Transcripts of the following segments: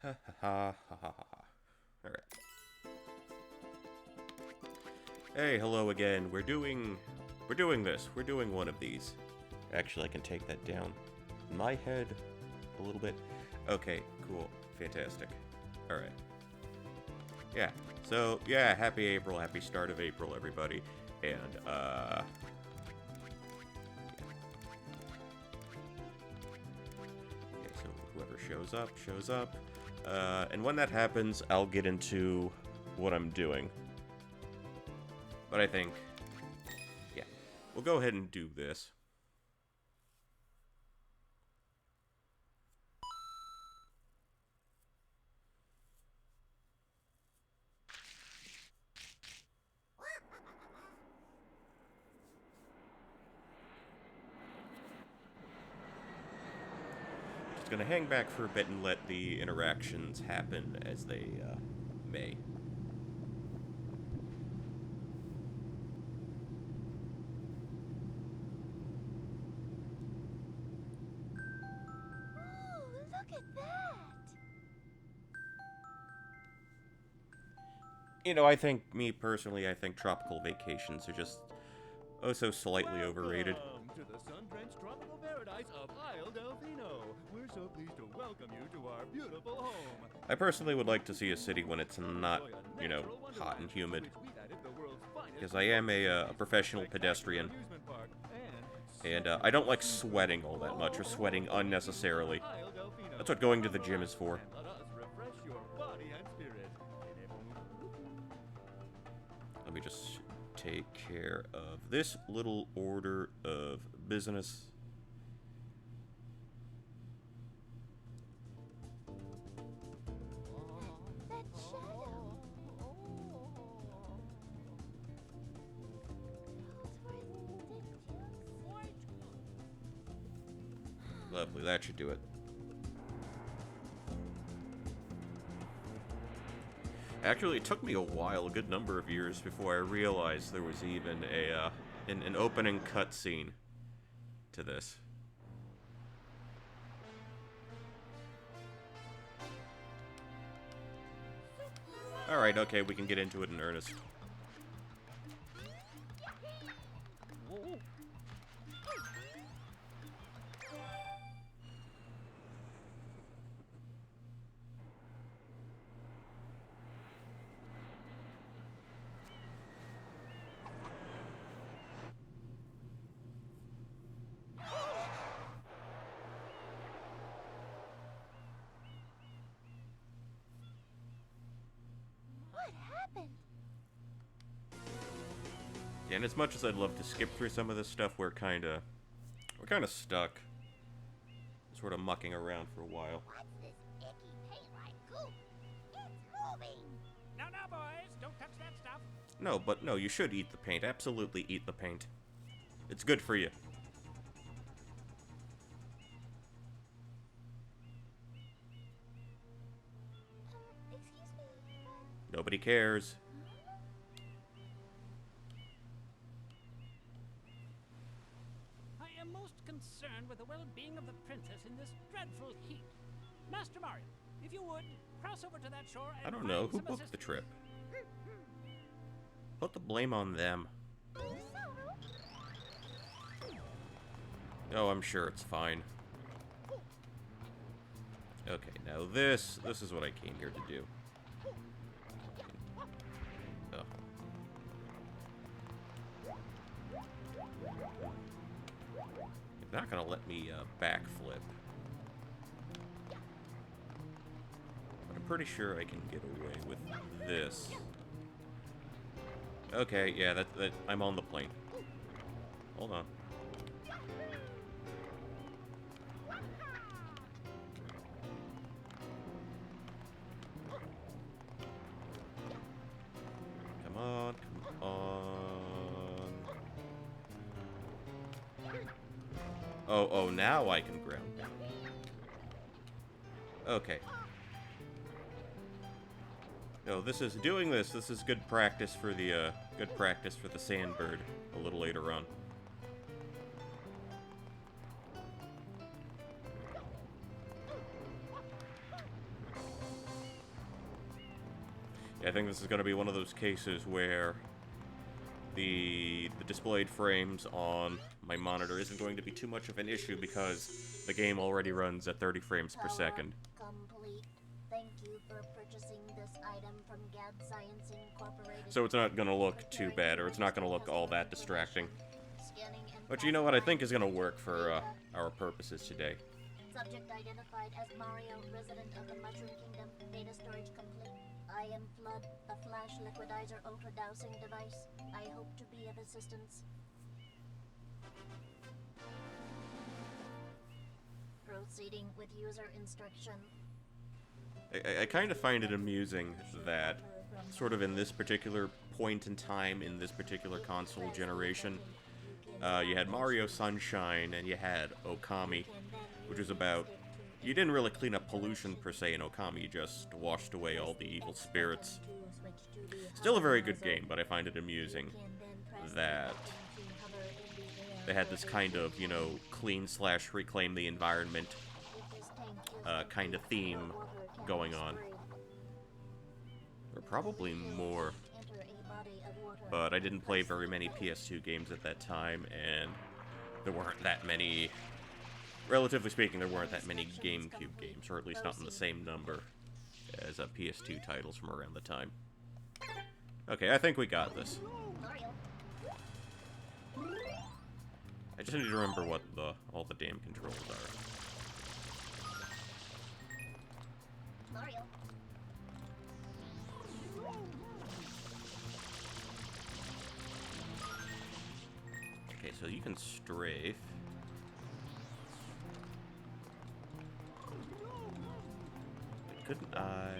Ha ha ha ha ha ha. Alright. Hey, hello again. We're doing this. We're doing one of these. Actually, I can take that down in my head a little bit. Okay, cool. Fantastic. Alright. Yeah. So, yeah, happy April, happy start of April, everybody. And, okay, so whoever shows up, shows up. And when that happens, I'll get into what I'm doing. But I think, yeah, we'll go ahead and do this. Just gonna hang back for a bit and let the interactions happen as they may. Oh, look at that! You know, I think, me personally, I think tropical vacations are just oh so slightly overrated. Welcome to the sun-drenched tropical paradise of Isle Delfino. We're so pleased to welcome you to our beautiful home. I personally would like to see a city when it's not, you know, hot and humid. Because I am a professional pedestrian. And I don't like sweating all that much, or sweating unnecessarily. That's what going to the gym is for. Let me just take care of this little order of business. That shadow! Lovely, that should do it. Actually, it took me a while, a good number of years, before I realized there was even an opening cutscene to this. Alright, okay, we can get into it in earnest. What happened? Yeah, and as much as I'd love to skip through some of this stuff, we're kinda stuck. Sort of mucking around for a while. What's this icky paint like goop? It's moving! No, no, boys, don't touch that stuff. No, but no, you should eat the paint. Absolutely eat the paint. It's good for you. Excuse me, Nobody cares. I am most concerned with the well-being of the princess in this dreadful heat. Master Mario, if you would, cross over to that shore and I don't know. find Who some booked the assistance. trip? Put the blame on them. Oh, I'm sure it's fine. Okay, now this is what I came here to do. Oh. You're not gonna let me backflip. But I'm pretty sure I can get away with this. Okay, yeah, that I'm on the plane. Hold on. Come on, come on. Oh, now I can ground. Okay. No, this is good practice for the sandbird a little later on. I think this is going to be one of those cases where the displayed frames on my monitor isn't going to be too much of an issue because the game already runs at 30 frames per second. Complete. Thank you for purchasing this item from Gad Science Incorporated. So it's not going to look too bad, or it's not going to look all that distracting. Scanning and But you know what? I think is going to work for our purposes today. Subject identified as Mario, resident of the Mushroom Kingdom. Data storage complete. I am Flood, a flash liquidizer ultra dowsing device. I hope to be of assistance. Proceeding with user instruction. I kind of find it amusing that, sort of in this particular point in time, in this particular console generation, you had Mario Sunshine and you had Okami, which was about... You didn't really clean up pollution per se in Okami, you just washed away all the evil spirits. Still a very good game, but I find it amusing that they had this kind of, you know, clean/reclaim the environment kind of theme going on. Or probably more. But I didn't play very many PS2 games at that time, and there weren't that many... Relatively speaking, there weren't that many GameCube games, or at least not in the same number as PS2 titles from around the time. Okay, I think we got this. I just need to remember what all the damn controls are. Mario. Okay, so you can strafe. But couldn't I...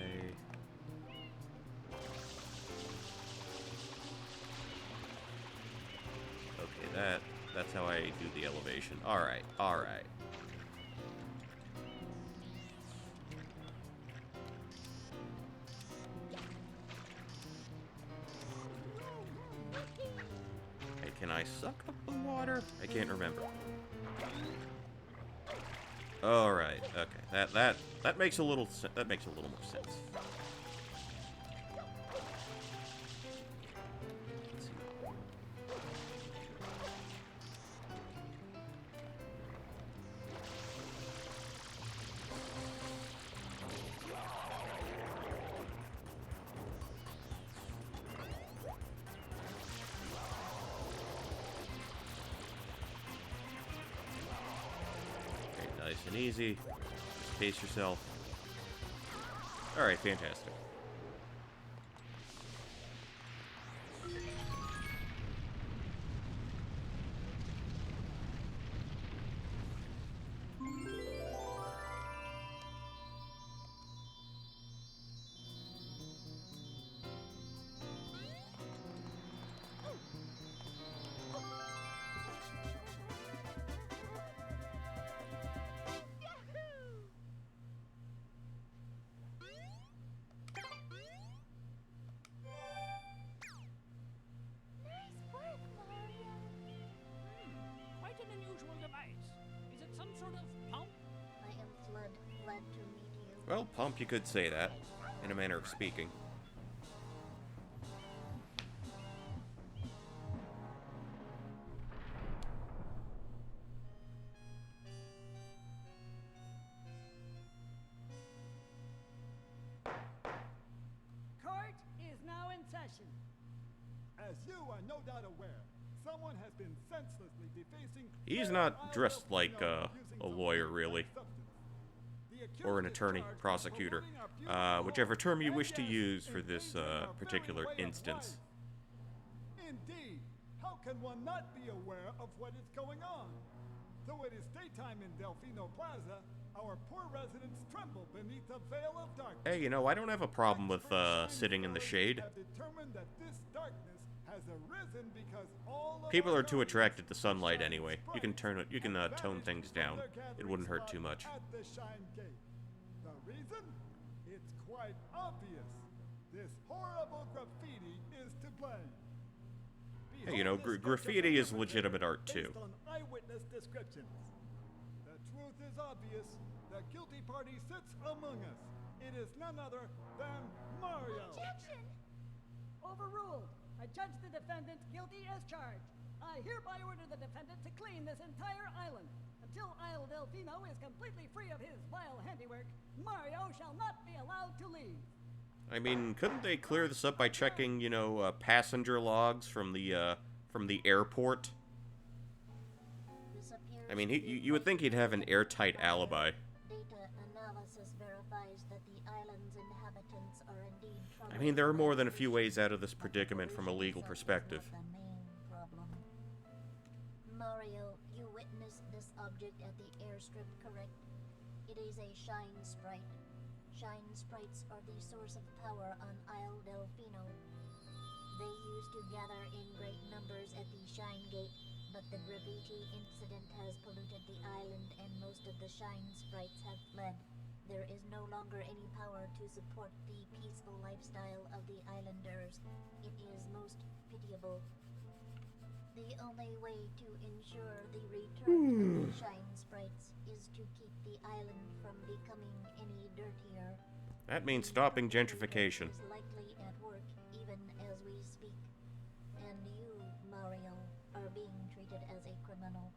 Okay, that's how I do the elevation. Alright, alright. Hey, can I suck up the water? I can't remember. Alright, okay. That makes a little more sense. Nice and easy. Just pace yourself. Alright, fantastic. Nice work, Mario. Quite an unusual device. Is it some sort of pump? I am Flood. Glad to meet you. Well, pump, you could say that, in a manner of speaking. Court is now in session. As you are no doubt aware, someone has been senselessly defacing... He's not dressed like a lawyer, really. Or an attorney, prosecutor. Whichever term you wish to use for this particular instance. Indeed, how can one not be aware of what is going on? Though it is daytime in Delfino Plaza, our poor residents tremble beneath a veil of darkness. Hey, you know, I don't have a problem with sitting in the shade. Have determined that this darkness has arisen because all of People our are too darkness attracted to sunlight shines anyway. You bright. can tone things down. It wouldn't hurt too much. At the Shine Gate. The reason? It's quite obvious. This horrible graffiti is to blame. Hey, you know, graffiti is legitimate art too. Based on eyewitness descriptions. The truth is obvious. The guilty party sits among us. It is none other than Mario. Objection! Overruled. I judge the defendant guilty as charged. I hereby order the defendant to clean this entire island. Until Isle Delfino is completely free of his vile handiwork, Mario shall not be allowed to leave. I mean, couldn't they clear this up by checking, you know, passenger logs from the airport? This appears I mean, to be you would think he'd have an airtight alibi. Data analysis verifies that the island's inhabitants are indeed I mean, there are more than a few ways out of this predicament from a legal perspective. The main problem. Mario, you witnessed this object at the airstrip, correct? It is a shine sprite. Shine sprites are the source of power on Isle Delfino. They used to gather in great numbers at the Shine Gate, but the graffiti incident has polluted the island and most of the shine sprites have fled. There is no longer any power to support the peaceful lifestyle of the islanders. It is most pitiable. The only way to ensure the return of the shine sprites is to keep the island from becoming any dirtier. That means stopping gentrification. Is likely at work even as we speak. And you, Mario, are being treated as a criminal.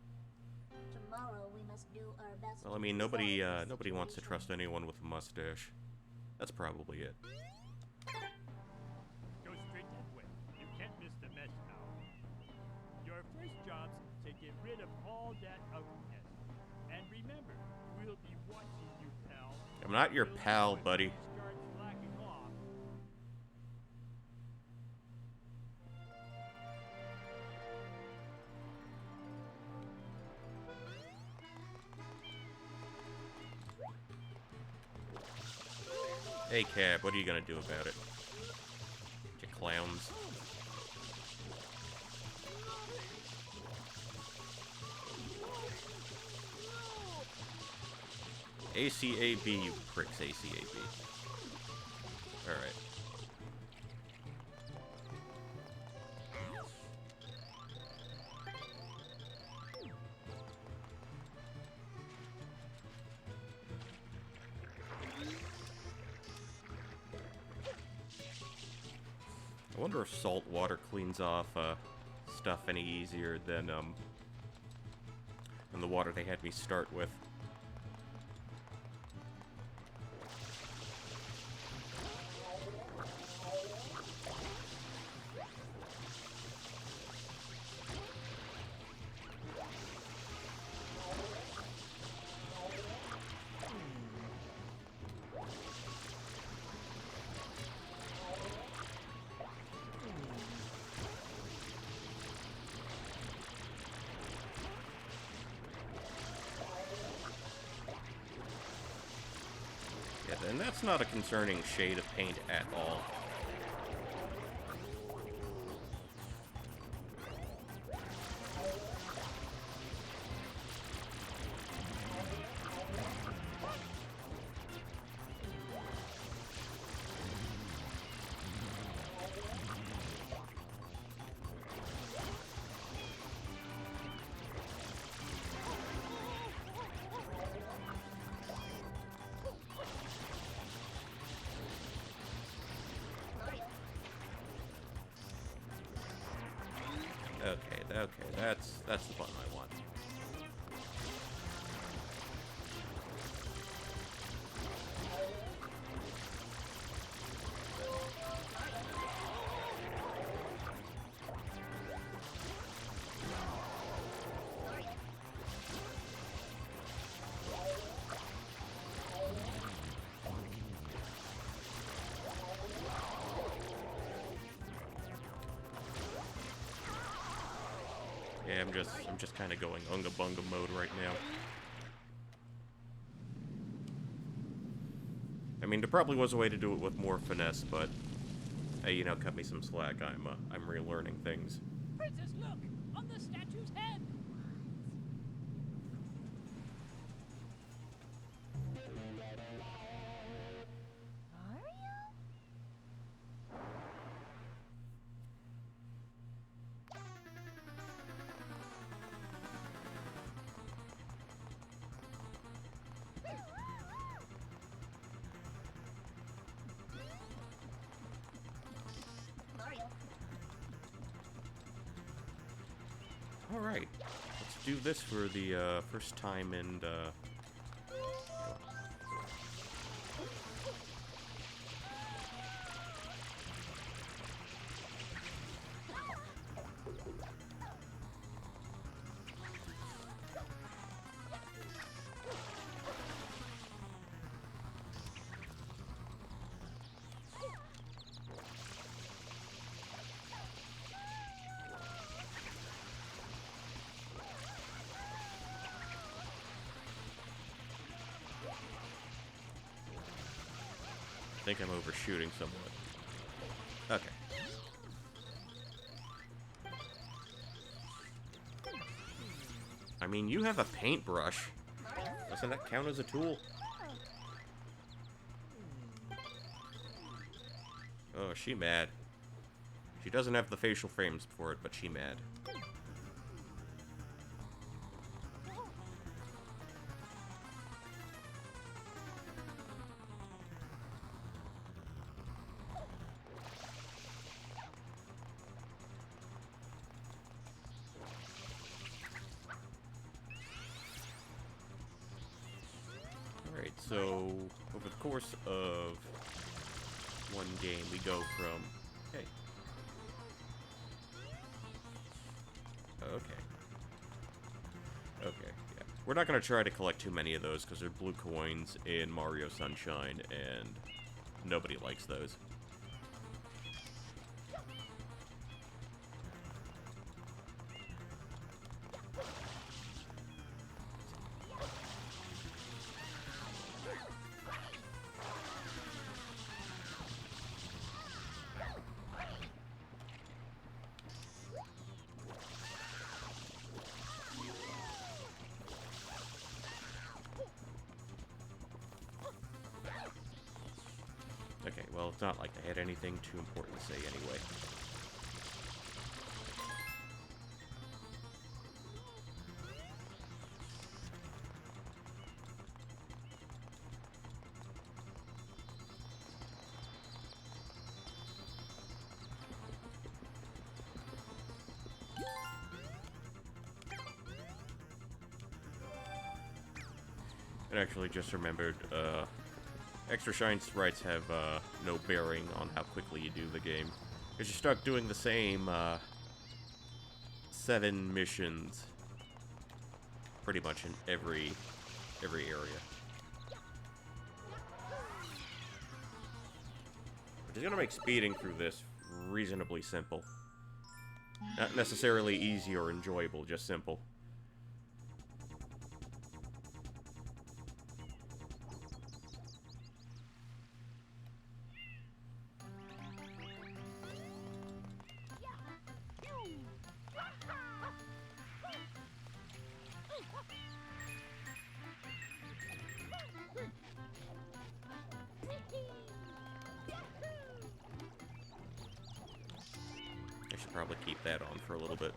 Tomorrow we must do our best. Well, I mean, to nobody resolve the wants to trust situation. anyone with a mustache. That's probably it. Go straight that way. You can't miss the mess now. Your first job's to get rid of all that ugliness. And remember, we'll be watching you, pal. I'm not your We'll pal, know if buddy. you start slacking off. Hey, Cab, what are you gonna do about it? You clowns. ACAB, you pricks, ACAB. Alright. I wonder if salt water cleans off stuff any easier than the water they had me start with. Yeah, and that's not a concerning shade of paint at all. Okay, that's the button I want. Yeah, I'm just kind of going unga bunga mode right now. I mean, there probably was a way to do it with more finesse, but hey, you know, cut me some slack. I'm relearning things. Princess, look! On the statue's head! Mario? Alright, let's do this for the first time in I think I'm overshooting somewhat. Okay. I mean, you have a paintbrush. Doesn't that count as a tool? Oh, is she mad? She doesn't have the facial frames for it, but she mad. Alright, so over the course of one game, we go from... Hey. Okay. Okay, yeah. We're not going to try to collect too many of those, because they're blue coins in Mario Sunshine, and nobody likes those. Okay, well, it's not like they had anything too important to say anyway. I actually just remembered, extra shine sprites have no bearing on how quickly you do the game. Because you're stuck doing the same 7 missions pretty much in every area. Which is going to make speeding through this reasonably simple. Not necessarily easy or enjoyable, just simple. I should probably keep that on for a little bit.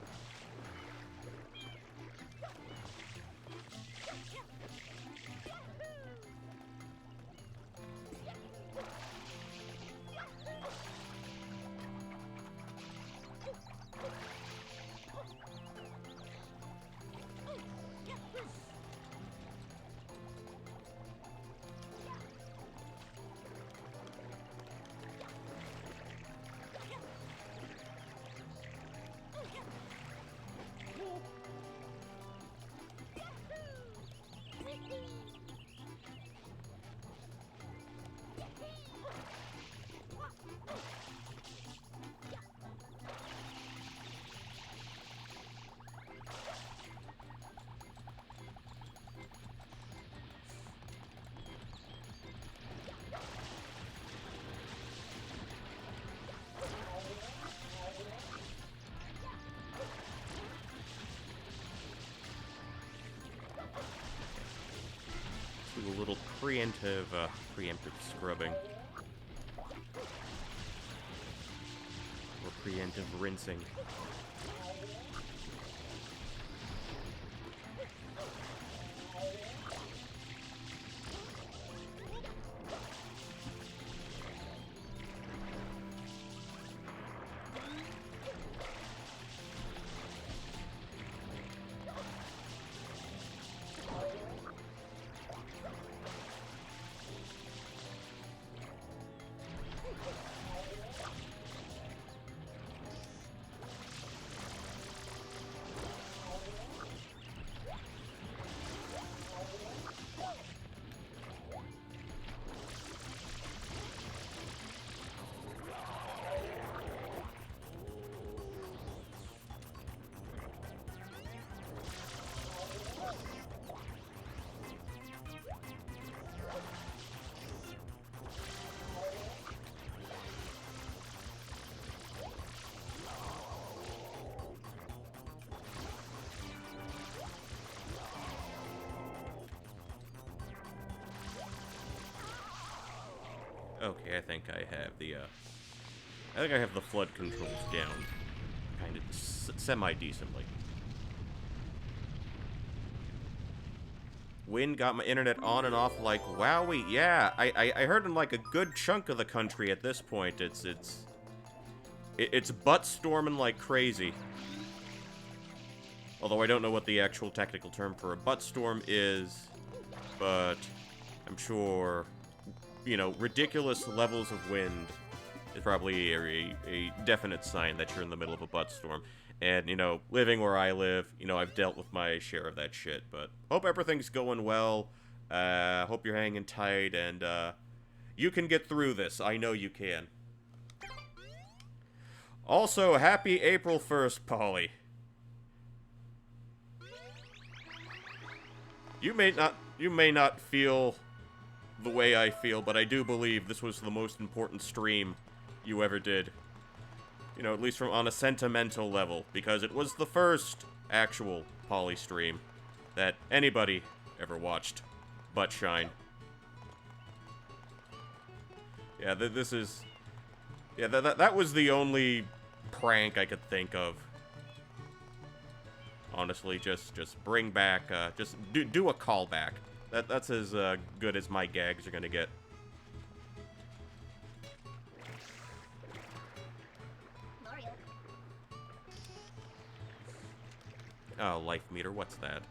Do a little preemptive scrubbing. Or preemptive rinsing. Okay, I think I have the, I think I have the flood controls down. Kind of semi-decently. Wind got my internet on and off like wowie. Yeah, I heard in like a good chunk of the country at this point, it's butt storming like crazy. Although I don't know what the actual technical term for a butt storm is, but I'm sure, you know, ridiculous levels of wind is probably a definite sign that you're in the middle of a butt storm. And, you know, living where I live, you know, I've dealt with my share of that shit. But hope everything's going well. Hope you're hanging tight, and you can get through this. I know you can. Also, happy April 1st, Polly. You may not feel the way I feel, but I do believe this was the most important stream you ever did. You know, at least from on a sentimental level, because it was the first actual Poly stream that anybody ever watched but Shine. Yeah, this is... Yeah, that was the only prank I could think of. Honestly, just bring back, just do a callback. That's as good as my gags are gonna get. Mario. Oh, life meter, what's that?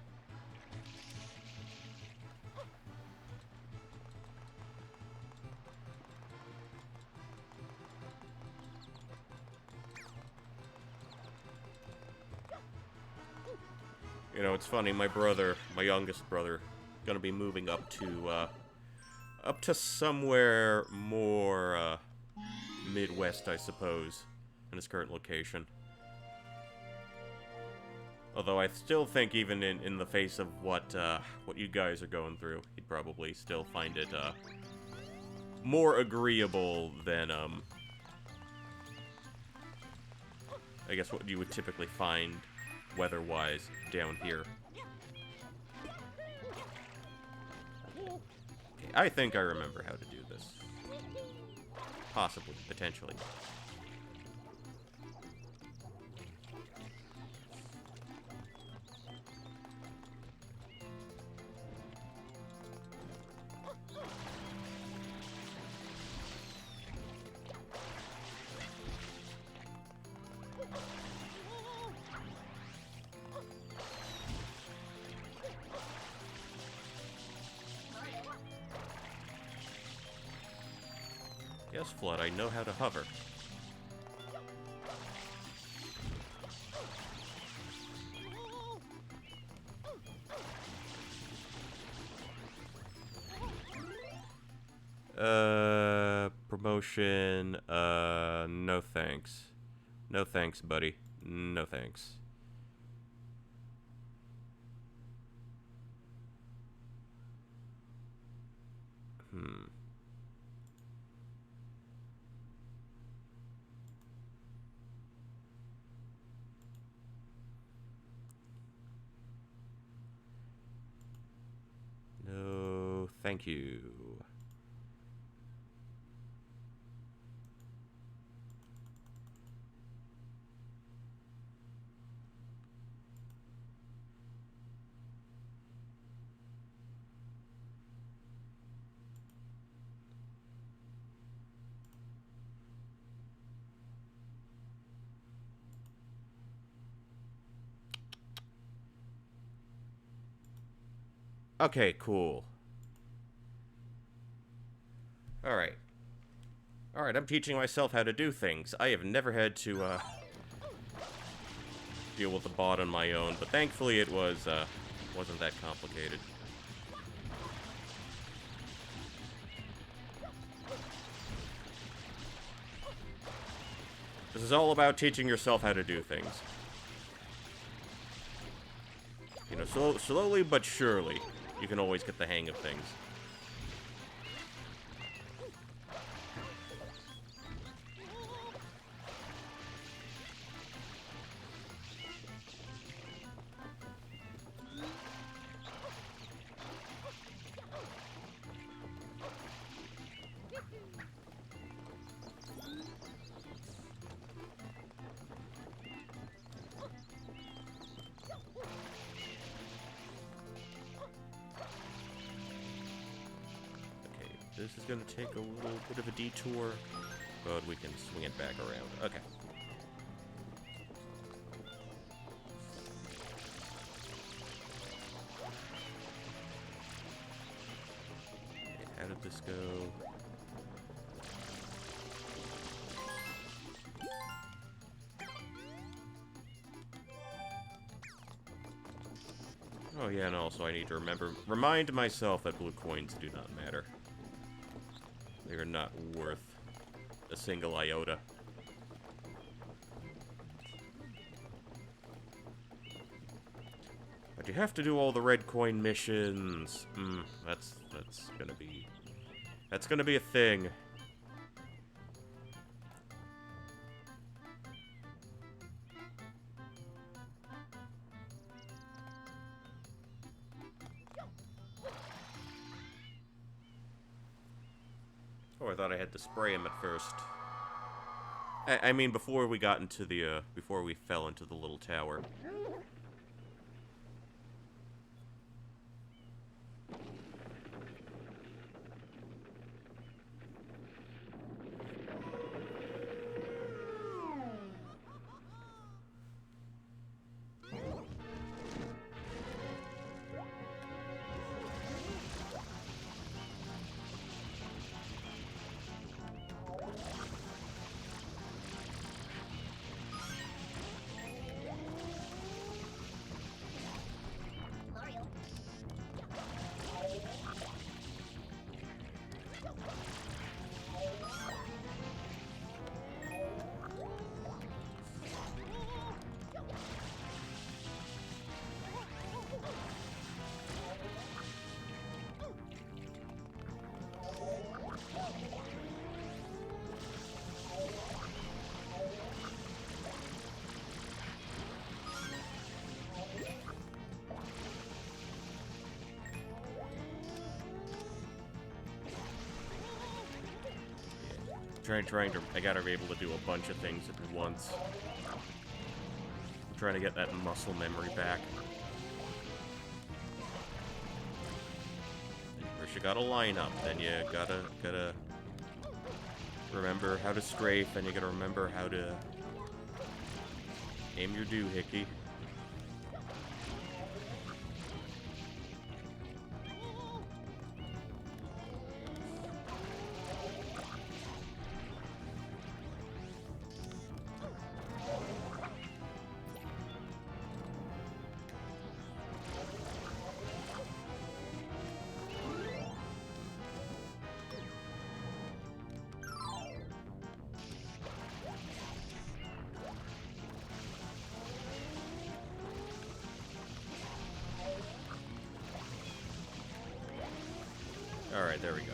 You know, it's funny, my brother, my youngest brother, gonna be moving up to somewhere more, Midwest, I suppose, in his current location. Although I still think even in the face of what you guys are going through, he'd probably still find it, more agreeable than, I guess what you would typically find weather-wise down here. Okay, I think I remember how to do this. Possibly, potentially. Yes, Flood, I know how to hover. Promotion, no thanks. No thanks, buddy. No thanks. No, thank you. Okay, cool. Alright. Alright, I'm teaching myself how to do things. I have never had to, deal with the bot on my own, but thankfully it wasn't that complicated. This is all about teaching yourself how to do things. You know, slowly but surely, you can always get the hang of things. This is gonna take a little bit of a detour, but we can swing it back around. Okay. How did this go? Oh yeah, and also I need to remind myself that blue coins do not matter. They are not worth a single iota. But you have to do all the red coin missions. That's gonna be a thing. Oh, I thought I had to spray him at first. I mean, before we got into the, before we fell into the little tower. Mario. I gotta be able to do a bunch of things at once. I'm trying to get that muscle memory back. First you gotta line up, then you gotta remember how to strafe, and you gotta remember how to aim your doohickey. Alright, there we go.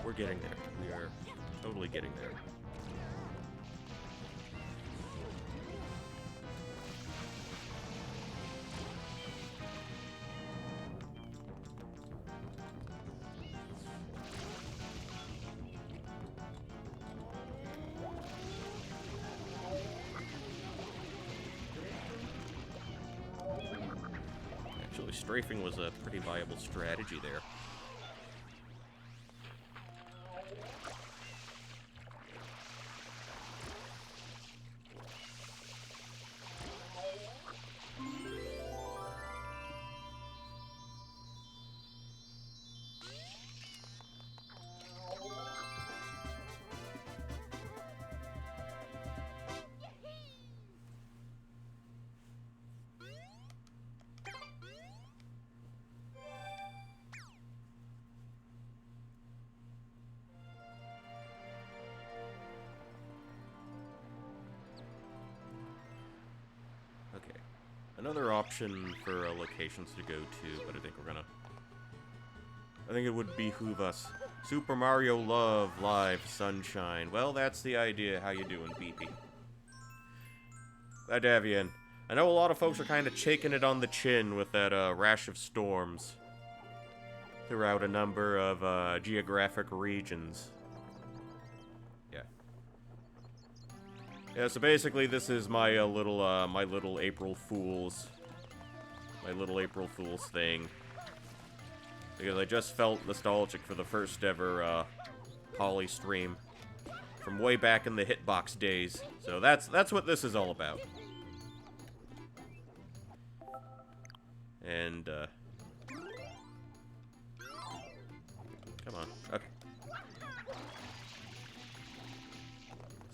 We're getting there. We are totally getting there. Actually, strafing was a pretty viable strategy there. another option for locations to go to, but I think we're gonna... I think it would behoove us. Super Mario Love Live Sunshine. Well, that's the idea. How you doing, BP? Glad to have you in. I know a lot of folks are kind of shaking it on the chin with that rash of storms throughout a number of geographic regions. Yeah. Yeah, so basically this is my little April Fool's thing. Because I just felt nostalgic for the first ever Poly stream from way back in the Hitbox days. So that's what this is all about. And come on. Okay.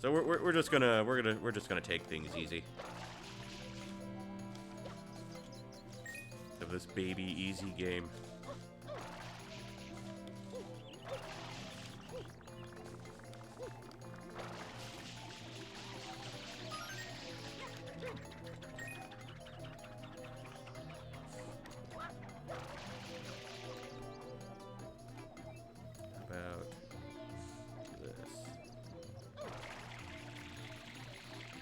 So we're just gonna take things easy. Of this baby easy game.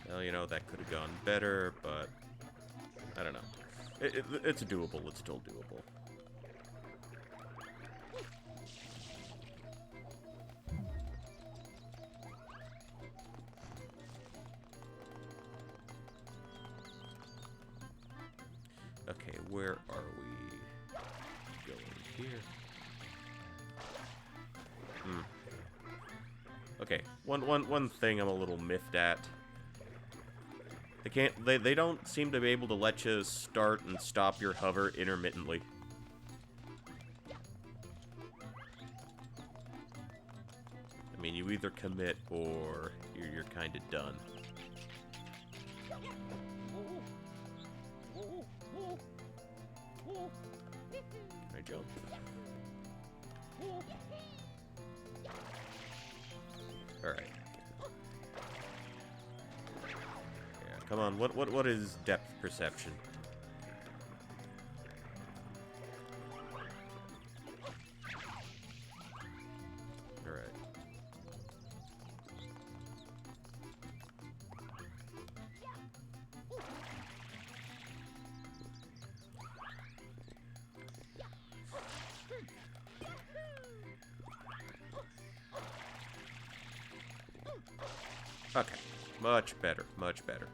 Well, you know, that could have gone better, but I don't know. It's doable. It's still doable. Okay, where are we going here? Okay, one thing I'm a little miffed at. They don't seem to be able to let you start and stop your hover intermittently. I mean, you either commit or you're kind of done. I jump. Alright. Come on, what is depth perception? Alright. Okay. Much better, much better.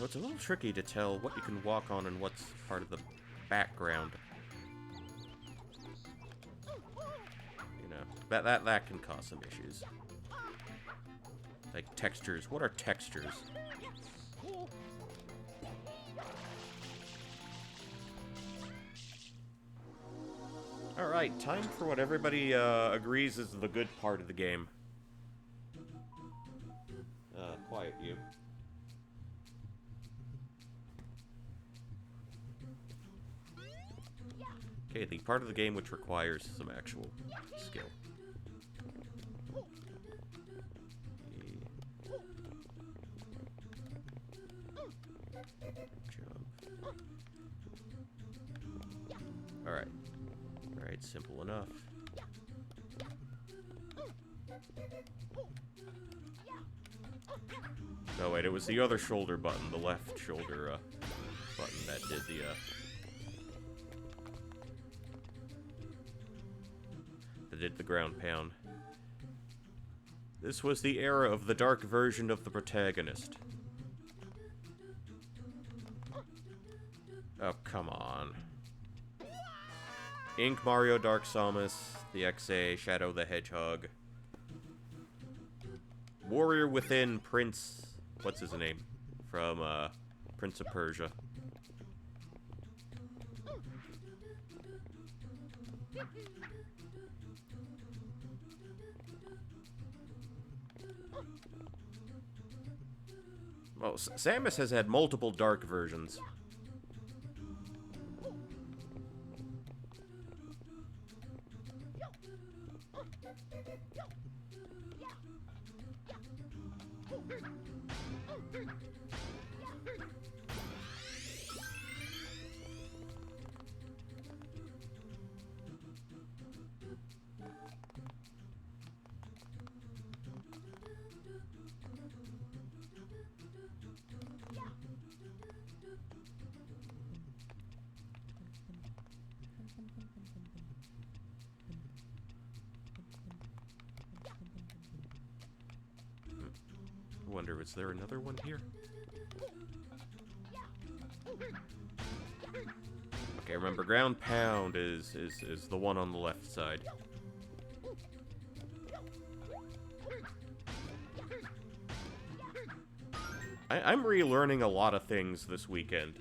It's a little tricky to tell what you can walk on and what's part of the background. You know, that can cause some issues. Like textures. What are textures? Alright, time for what everybody agrees is the good part of the game. Quiet you. Okay, the part of the game which requires some actual skill. Jump. Alright. Alright, simple enough. No, wait, it was the other shoulder button, the left shoulder button that did the ground pound. This was the era of the dark version of the protagonist. Oh, come on. Ink Mario Dark Samus, the XA, Shadow the Hedgehog. Warrior Within Prince... What's his name? From, Prince of Persia. Well, Samus has had multiple dark versions. Wonder, is there another one here? Okay, remember, ground pound is the one on the left side. I'm relearning a lot of things this weekend.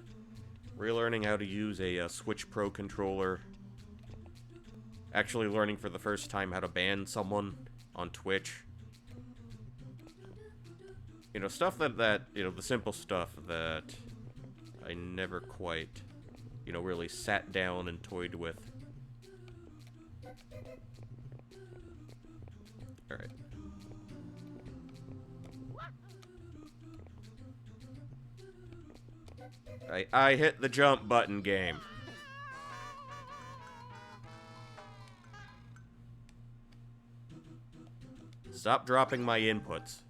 Relearning how to use a Switch Pro controller. Actually learning for the first time how to ban someone on Twitch. You know, stuff that, you know, the simple stuff that I never quite, you know, really sat down and toyed with. Alright. I hit the jump button, game. Stop dropping my inputs.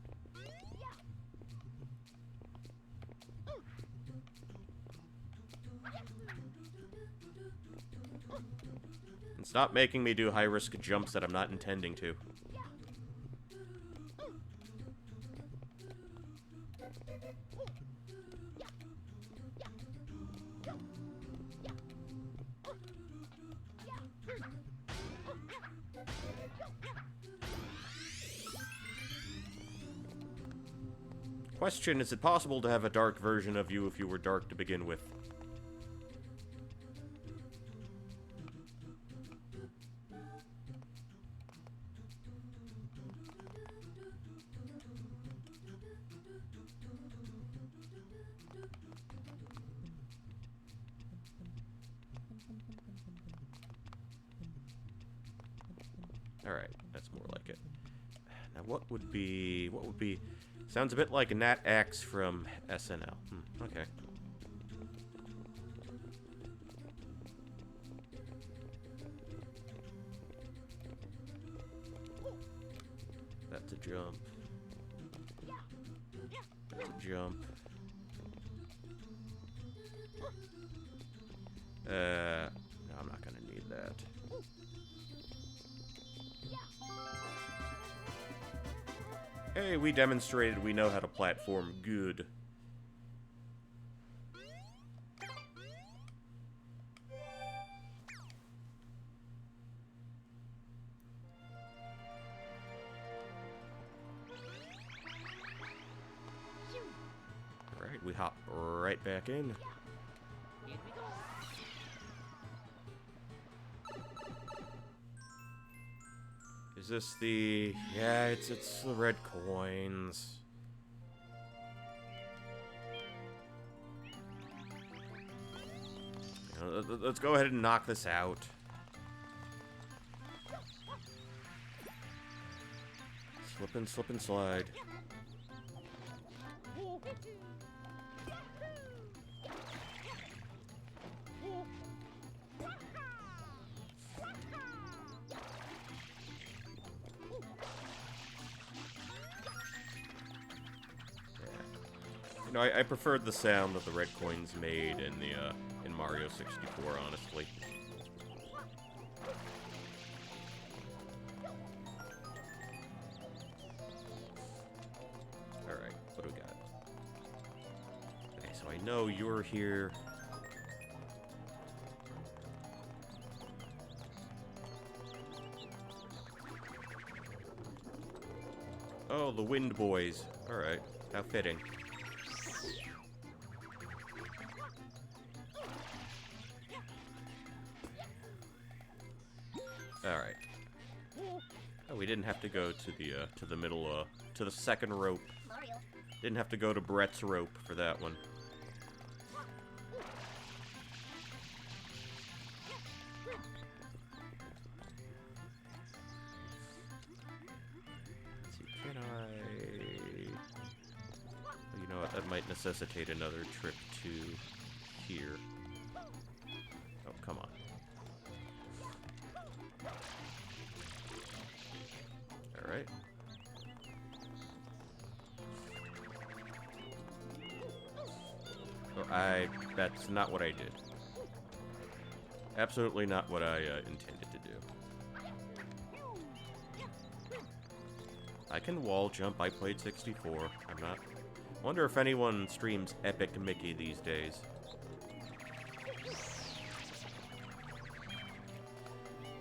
And stop making me do high-risk jumps that I'm not intending to. Question, is it possible to have a dark version of you if you were dark to begin with? Alright, that's more like it. Now what would be... Sounds a bit like Nat X from SNL. Okay. That's a jump. That's a jump. No, I'm not gonna need that. Hey, we demonstrated we know how to platform good. Alright, we hop right back in. Is this the... Yeah, it's the red coins. Let's go ahead and knock this out. Slip and slide. You know, I preferred the sound that the red coins made in the in Mario 64, honestly. All right, what do we got? Okay, so I know you're here. Oh, the Wind Boys. All right, how fitting. Alright. Oh, we didn't have to go to the middle, to the second rope. Mario. Didn't have to go to Brett's rope for that one. Let's see, can I... that might necessitate another trip to here. Oh, come on. Alright. Oh, that's not what I did. Absolutely not what I intended to do. I can wall jump. I played 64. I'm not... Wonder if anyone streams Epic Mickey these days.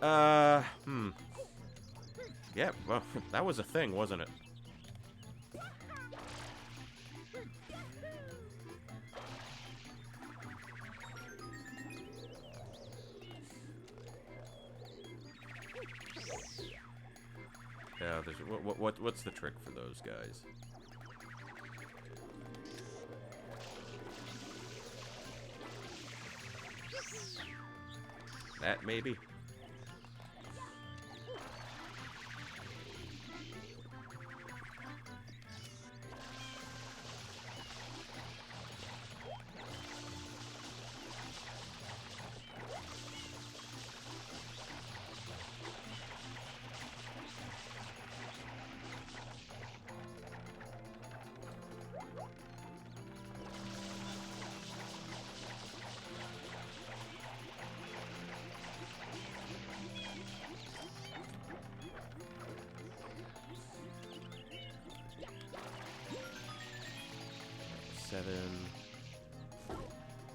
Yeah, well, that was a thing, wasn't it? Yeah, there's what's the trick for those guys? That maybe?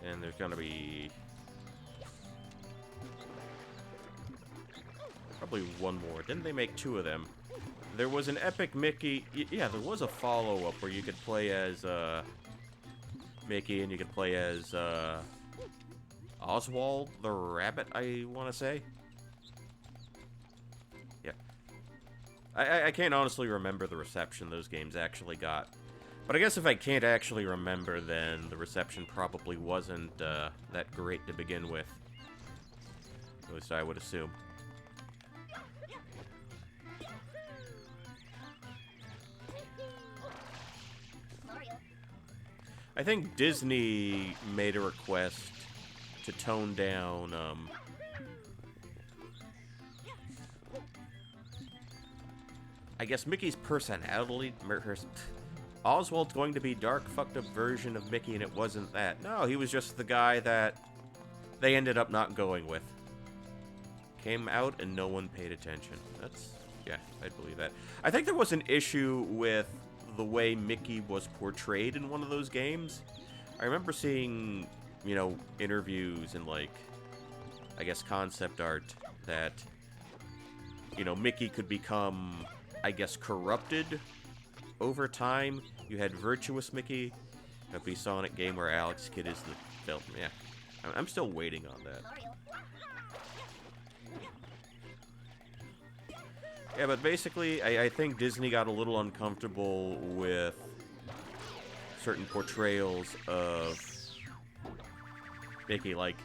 And there's gonna be probably one more. Didn't they make two of them? There was an Epic Mickey. Yeah, there was a follow-up where you could play as Mickey and you could play as Oswald the Rabbit, I want to say. Yeah. I can't honestly remember the reception those games actually got. But I guess if I can't actually remember, then the reception probably wasn't that great to begin with. At least I would assume. I think Disney made a request to tone down, I guess Mickey's personality. Oswald's going to be dark, fucked up version of Mickey, and it wasn't that. No, he was just the guy that they ended up not going with. Came out and no one paid attention. That's, yeah, I'd believe that. I think there was an issue with the way Mickey was portrayed in one of those games. I remember seeing, you know, interviews and, like, I guess concept art that, you know, Mickey could become, I guess, corrupted over time. You had virtuous Mickey. That'd be Sonic game where Alex Kidd is the film. Yeah, I'm still waiting on that. Yeah, but basically, I think Disney got a little uncomfortable with certain portrayals of Mickey. Like,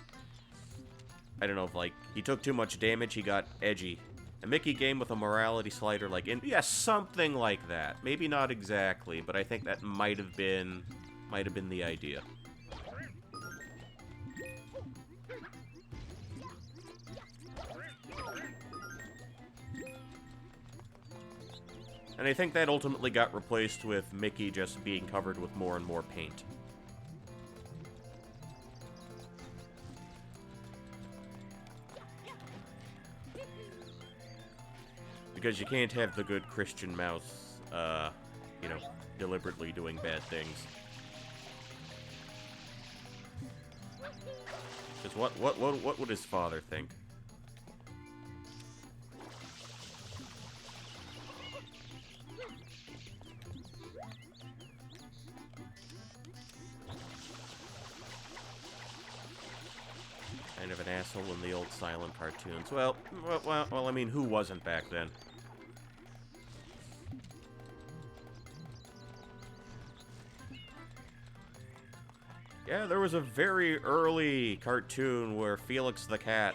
I don't know if, like, he took too much damage, he got edgy. A Mickey game with a morality slider, like, yeah, something like that. Maybe not exactly, but I think that might have been the idea. And I think that ultimately got replaced with Mickey just being covered with more and more paint. Because you can't have the good Christian mouse, you know, deliberately doing bad things. Because what would his father think? Kind of an asshole in the old silent cartoons. Well, I mean, who wasn't back then? Yeah, there was a very early cartoon where Felix the Cat,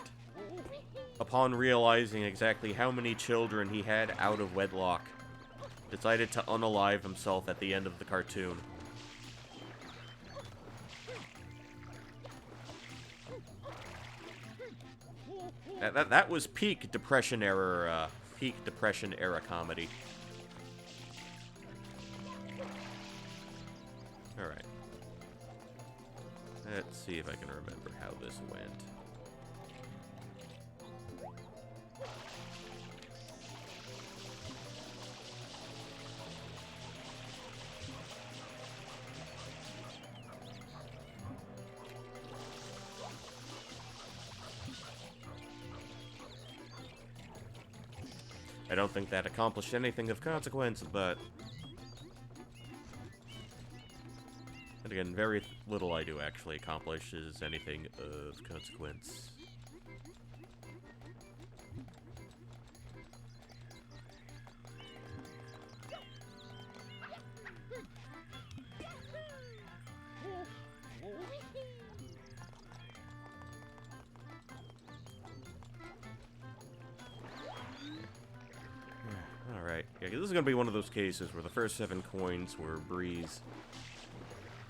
upon realizing exactly how many children he had out of wedlock, decided to unalive himself at the end of the cartoon. That was peak Depression era comedy. All right. Let's see if I can remember how this went. I don't think that accomplished anything of consequence, but... And again, very little I do actually accomplishes anything of consequence. Alright, yeah, this is going to be one of those cases where the first 7 coins were a breeze.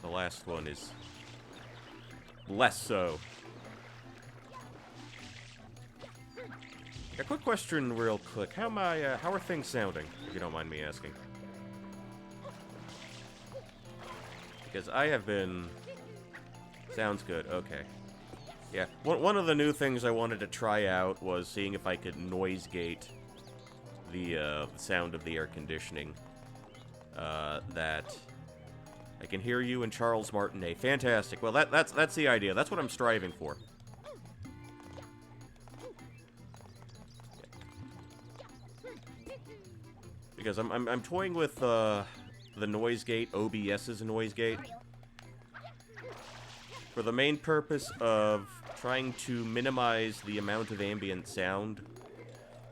The last one is less so. A quick question real quick. How are things sounding, if you don't mind me asking? Because I have been... Sounds good, okay. Yeah, one of the new things I wanted to try out was seeing if I could noise gate the sound of the air conditioning. That I can hear you and Charles Martinet. Fantastic. Well, that's the idea. That's what I'm striving for. Because I'm toying with the noise gate, OBS's noise gate, for the main purpose of trying to minimize the amount of ambient sound.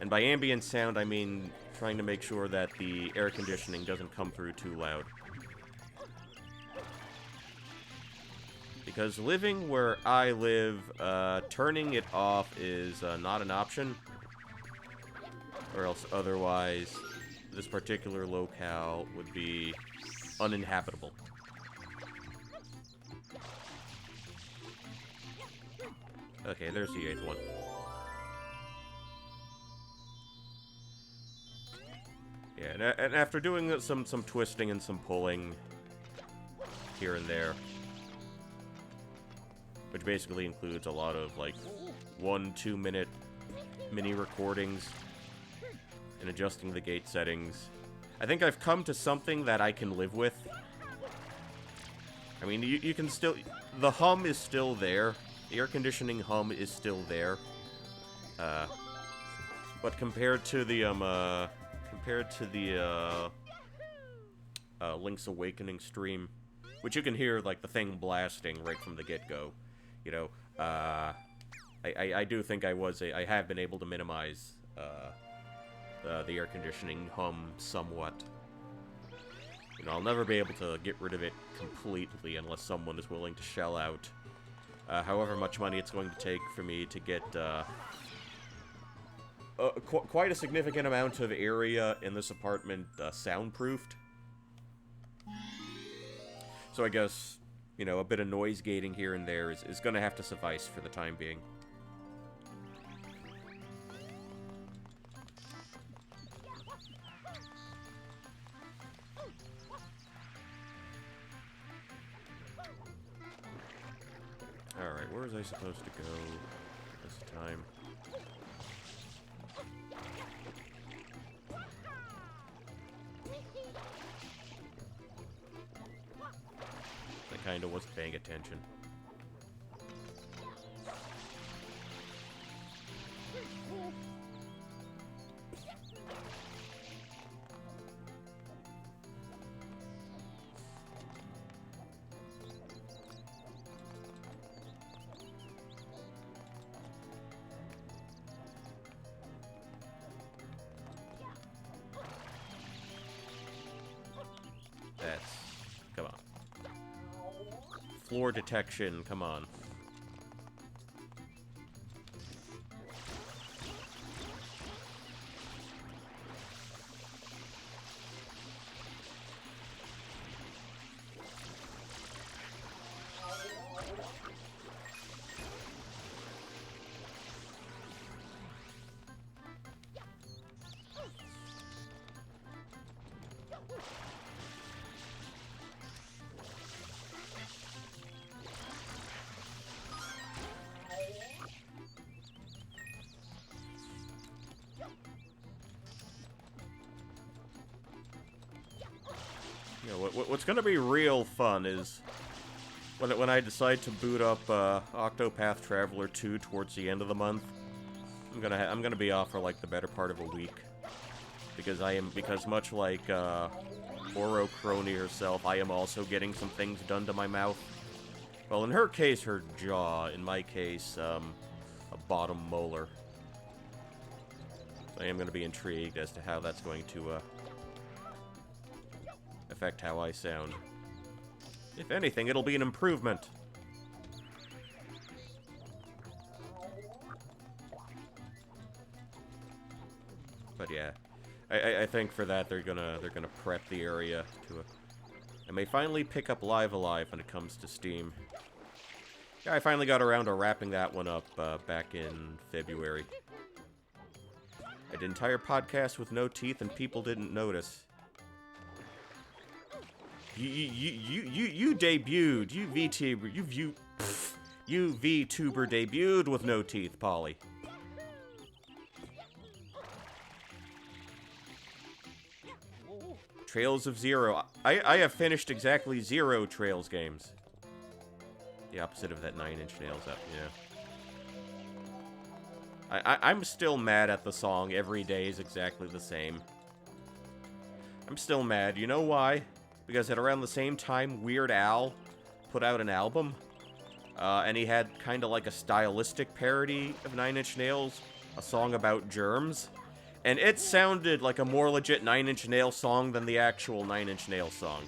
And by ambient sound, I mean trying to make sure that the air conditioning doesn't come through too loud. Because living where I live, turning it off is not an option. Or else otherwise, this particular locale would be uninhabitable. Okay, there's the 8th one. Yeah, and after doing some twisting and some pulling here and there, which basically includes a lot of, like, 1-2 minute mini recordings and adjusting the gate settings, I think I've come to something that I can live with. I mean, you can still... The hum is still there. The air conditioning hum is still there. But compared to the, Link's Awakening stream, which you can hear, like, the thing blasting right from the get-go, you know, I do think I have been able to minimize, the air conditioning hum somewhat. You know, I'll never be able to get rid of it completely unless someone is willing to shell out, however much money it's going to take for me to get, quite a significant amount of area in this apartment soundproofed. So I guess, you know, a bit of noise gating here and there is going to have to suffice for the time being. Alright, where was I supposed to go this time? I kinda wasn't paying attention. Come on. Floor detection, come on. You know, what's gonna be real fun is when I decide to boot up Octopath Traveler 2 towards the end of the month. I'm gonna be off for like the better part of a week because much like Oro Crony herself, I am also getting some things done to my mouth. Well, in her case, her jaw. In my case, a bottom molar. I am going to be intrigued as to how that's going to affect how I sound. If anything, it'll be an improvement. But yeah, I think for that they're gonna prep the area to I may finally pick up Live Alive when it comes to Steam. Yeah, I finally got around to wrapping that one up back in February. I did an entire podcast with no teeth and people didn't notice. You debuted. You VTuber debuted with no teeth, Polly. Trails of Zero. I have finished exactly 0 Trails games. The opposite of that 9 Inch Nails up, yeah. I'm still mad at the song Every Day is Exactly the Same. I'm still mad. You know why? Because at around the same time, Weird Al put out an album. And he had kind of like a stylistic parody of 9 Inch Nails. A song about germs. And it sounded like a more legit 9 Inch Nails song than the actual 9 Inch Nails song.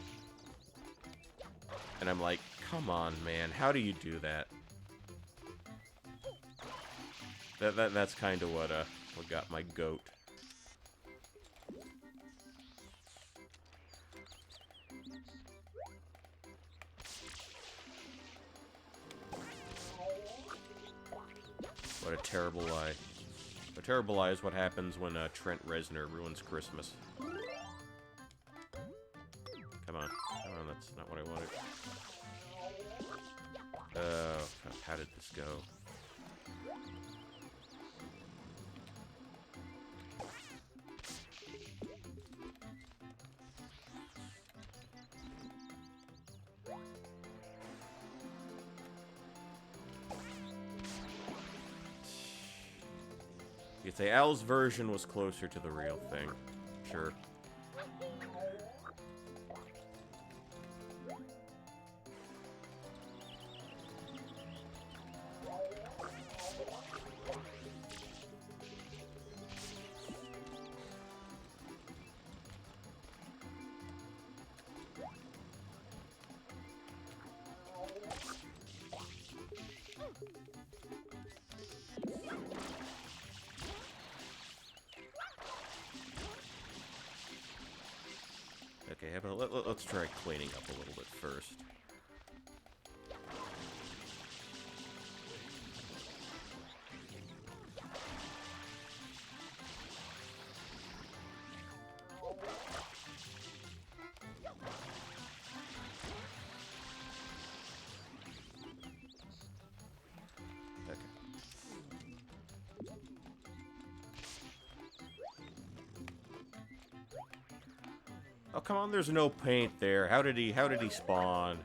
And I'm like, come on, man. How do you do that? That's kind of what got my goat. What a terrible lie. A terrible lie is what happens when Trent Reznor ruins Christmas. Come on, that's not what I wanted. How did this go? You'd say Al's version was closer to the real thing. Sure. Okay, but let's try cleaning up a little bit first. Oh, come on, there's no paint there. How did he spawn?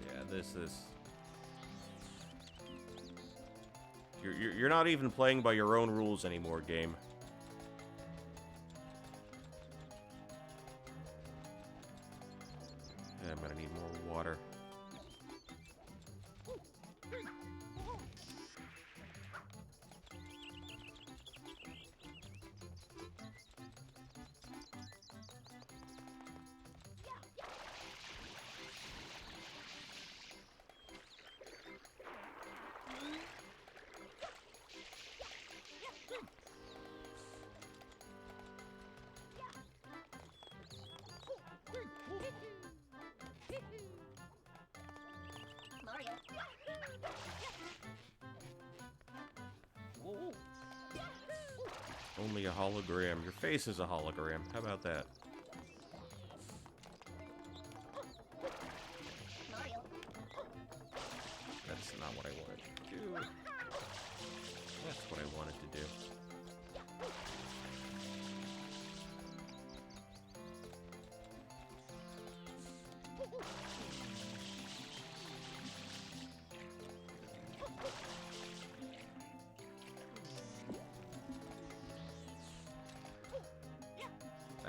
Yeah, this is... You're not even playing by your own rules anymore, game. Yeah, I'm gonna need more water. Only a hologram. Your face is a hologram. How about that? That's not what I wanted to do.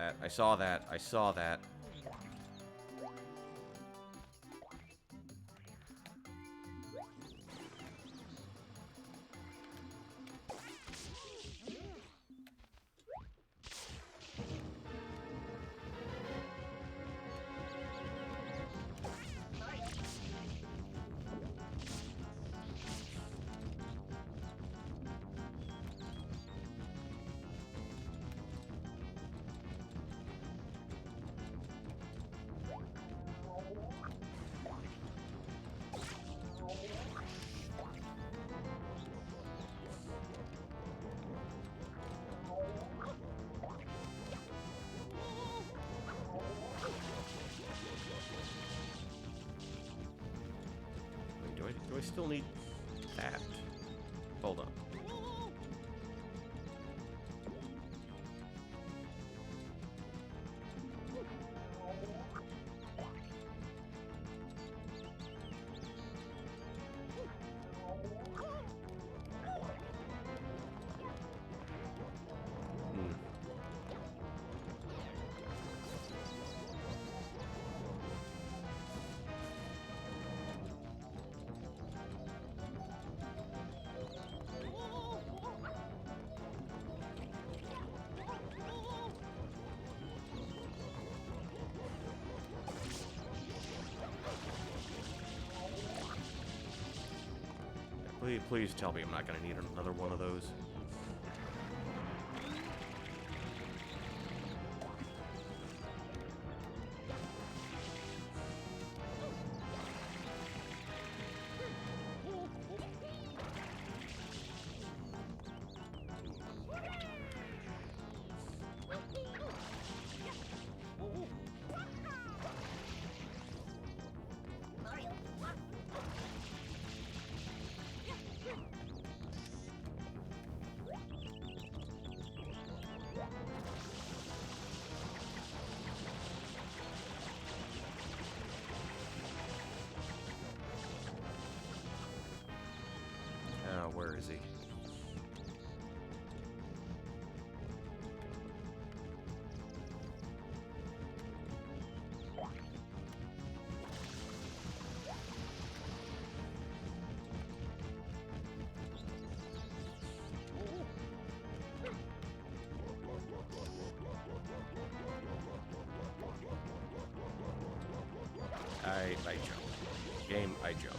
that. I saw that. I saw that. Do I still need that? Hold on. Please tell me I'm not going to need another one of those. Where is he? I jumped. Game, I jumped.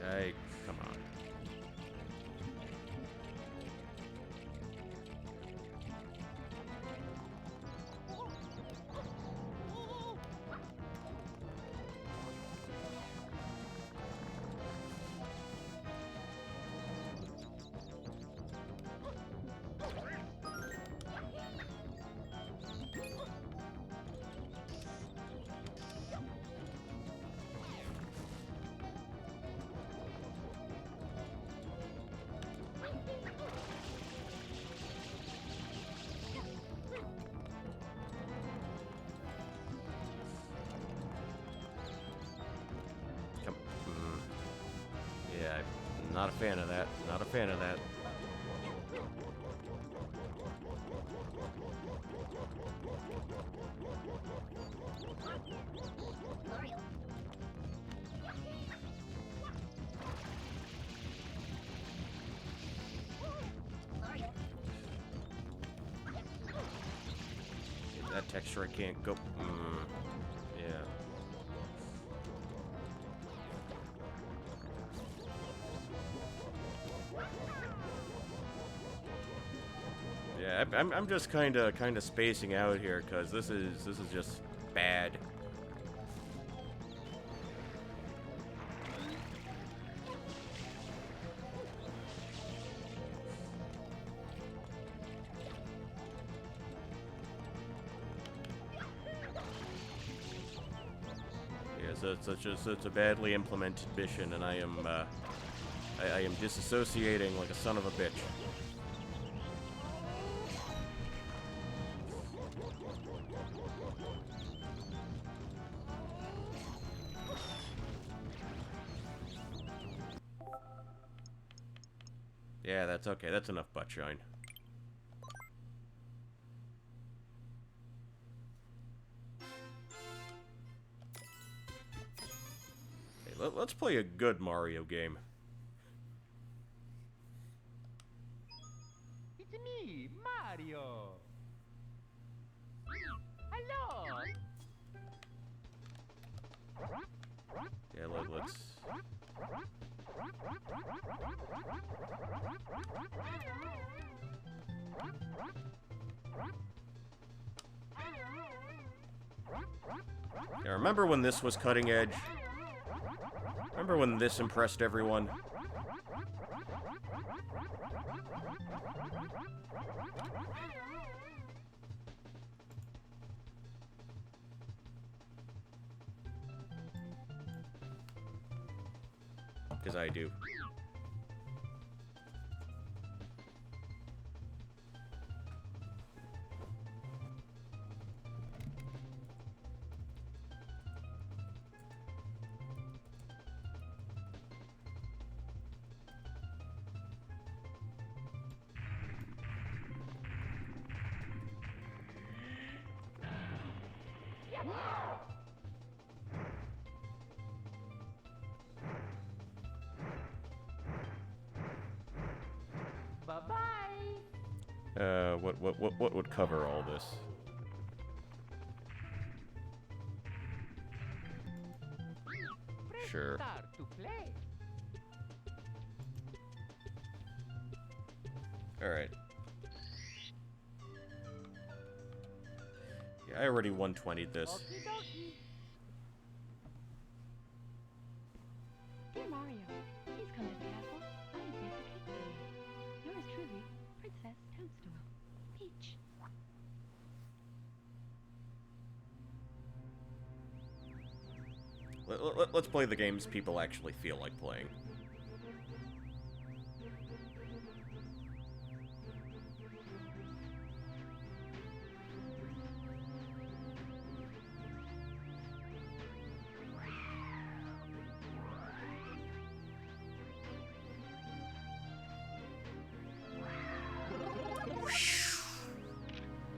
Hey, come on. Not a fan of that. Not a fan of that. Mario. Mario. That texture I can't go. Yeah. Yeah, I'm just kind of spacing out here because this is just bad. Yeah, so it's a badly implemented mission, and I am disassociating like a son of a bitch. Yeah, that's okay. That's enough butt shine. Hey, let's play a good Mario game. It's me, Mario. Hello. Yeah, let's. Yeah, remember when this was cutting edge? Remember when this impressed everyone? Because I do. Bye-bye. What would cover all this? Press Sure. start to play. Alright. Yeah, I already 120'd this. Okie dokie. Dear Mario, please come to the castle. I have baked a cake for you. Yours truly, Princess Toadstool. Peach. Let's play the games people actually feel like playing.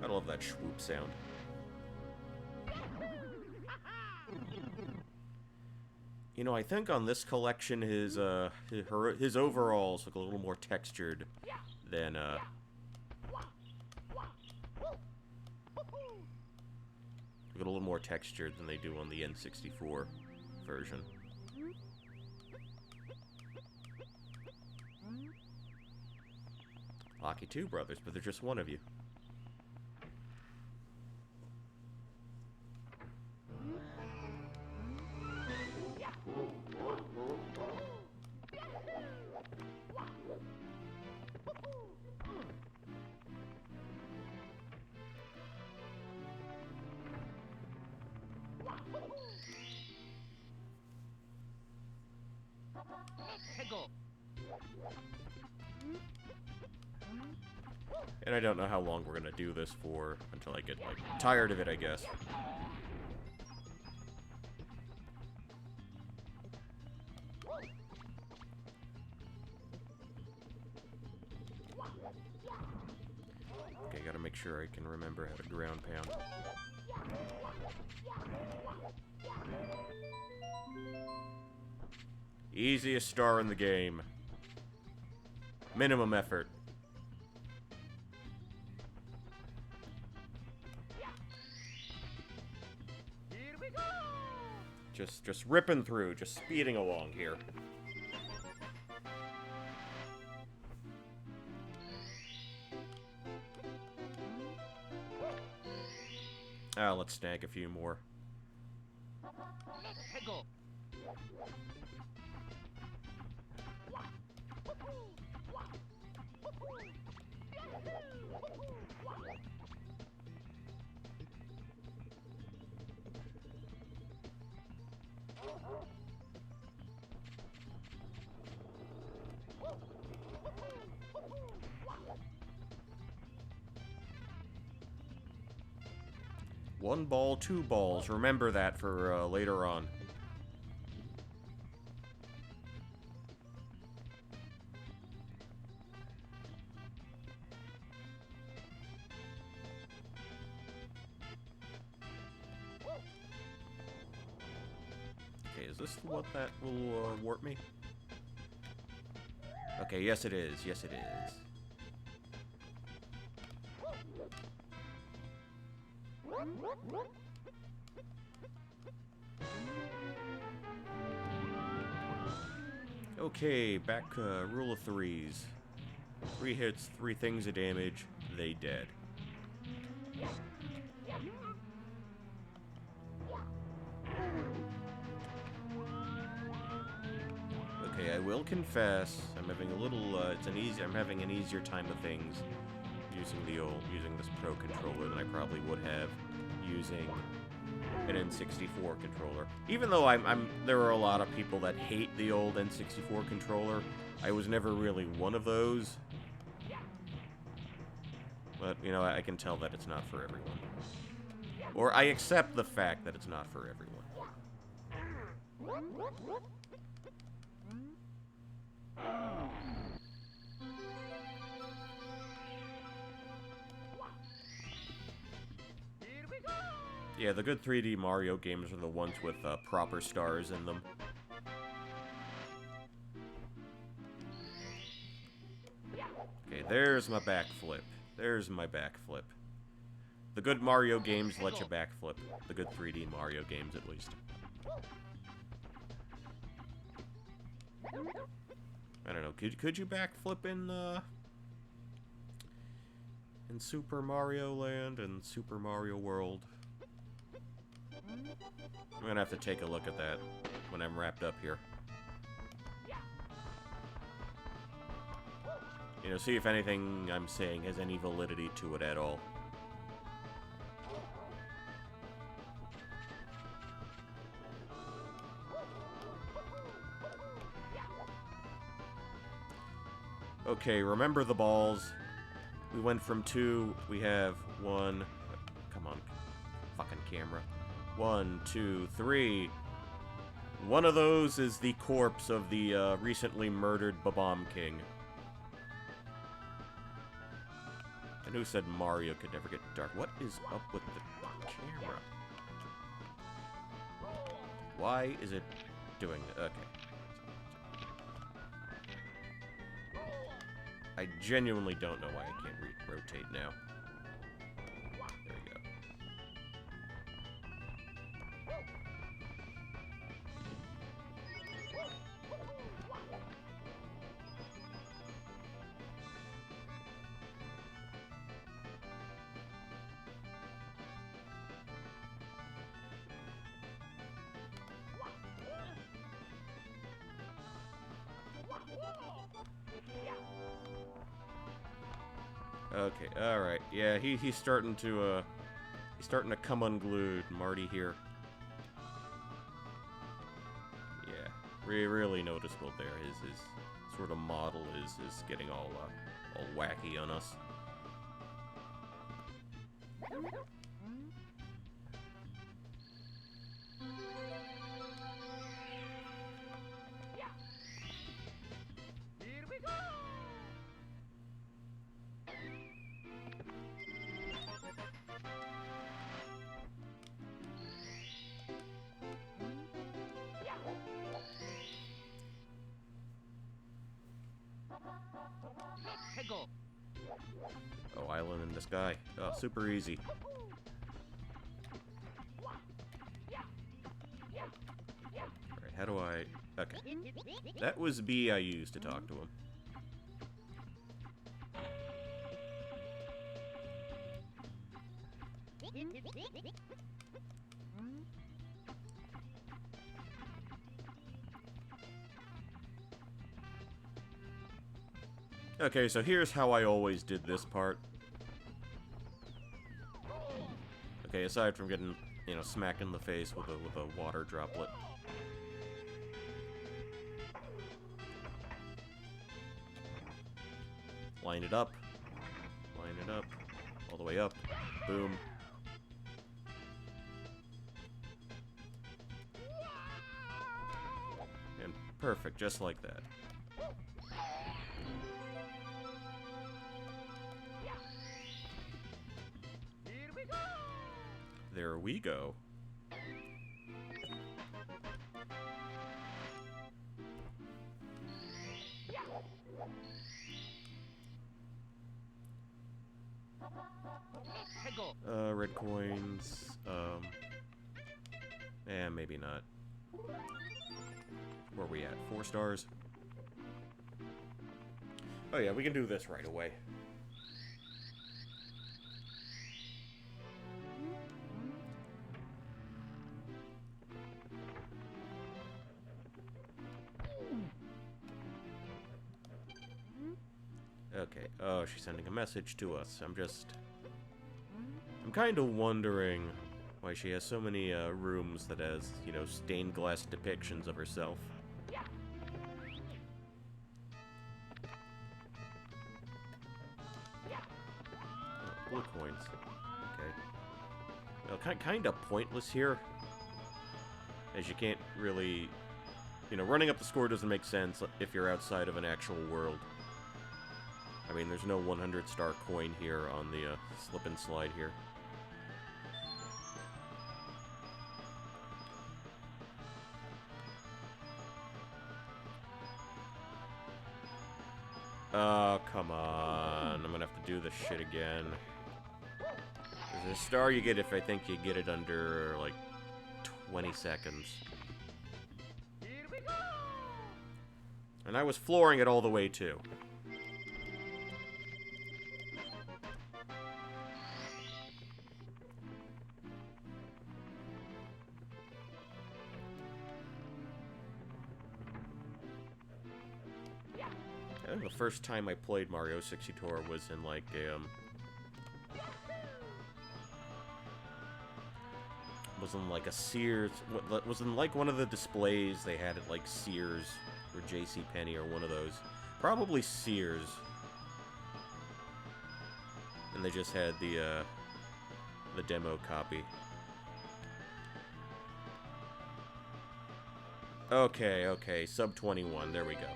I love that swoop sound. You know, I think on this collection his overalls look a little more textured than look a little more textured than they do on the N64 version. Lucky two brothers, but they're just one of you. Go. And I don't know how long we're gonna do this for until I get, like, tired of it, I guess. make sure I can remember how to ground pound. Easiest star in the game. Minimum effort. Here we go! Just ripping through, just speeding along here. Let's snag a few more. Let's go! One ball, two balls. Remember that for later on. Okay, is this the one that will warp me? Okay, yes it is. Yes it is. Okay, back rule of threes. 3 hits, 3 things of damage, they dead. Okay, I will confess, I'm having a little, I'm having an easier time of things using this Pro controller than I probably would have using an N64 controller. Even though there are a lot of people that hate the old N64 controller, I was never really one of those. But, you know, I can tell that it's not for everyone. Or I accept the fact that it's not for everyone. Yeah, the good 3D Mario games are the ones with proper stars in them. Okay, there's my backflip. There's my backflip. The good Mario games let you backflip. The good 3D Mario games, at least. I don't know. Could you backflip in Super Mario Land and Super Mario World? I'm gonna have to take a look at that when I'm wrapped up here. You know, see if anything I'm saying has any validity to it at all. Okay, remember the balls. We went from 2, we have 1. Come on, fucking camera. 1, 2, 3. One of those is the corpse of the recently murdered Babam King. And who said Mario could never get dark? What is up with the camera? Why is it doing that? Okay. I genuinely don't know why I can't rotate now. There we go. Okay, alright. Yeah, he's starting to come unglued, Marty here. Yeah, really noticeable there. His sort of model is getting all wacky on us. Oh, island in the sky. Oh, super easy. Alright, how do I... Okay. That was B I used to talk to him. Okay, so here's how I always did this part. Okay, aside from getting, you know, smacked in the face with a water droplet. Line it up. Line it up. All the way up. Boom. And perfect, just like that. There we go. Red coins, maybe not. Where are we at? 4 stars? Oh yeah, we can do this right away. Okay, oh, she's sending a message to us. I'm kind of wondering why she has so many rooms that has, you know, stained glass depictions of herself. Oh, blue coins. Okay. Well, kind of pointless here, as you can't really, you know, running up the score doesn't make sense if you're outside of an actual world. I mean, there's no 100-star coin here on the slip and slide here. Oh, come on. I'm gonna have to do this shit again. There's a star you get if I think you get it under, like, 20 seconds. And I was flooring it all the way, too. The first time I played Mario 64 was in, like, was in, like, a Sears... was in, like, one of the displays they had at, like, Sears or JCPenney or one of those. Probably Sears. And they just had the demo copy. Okay, sub 21, there we go.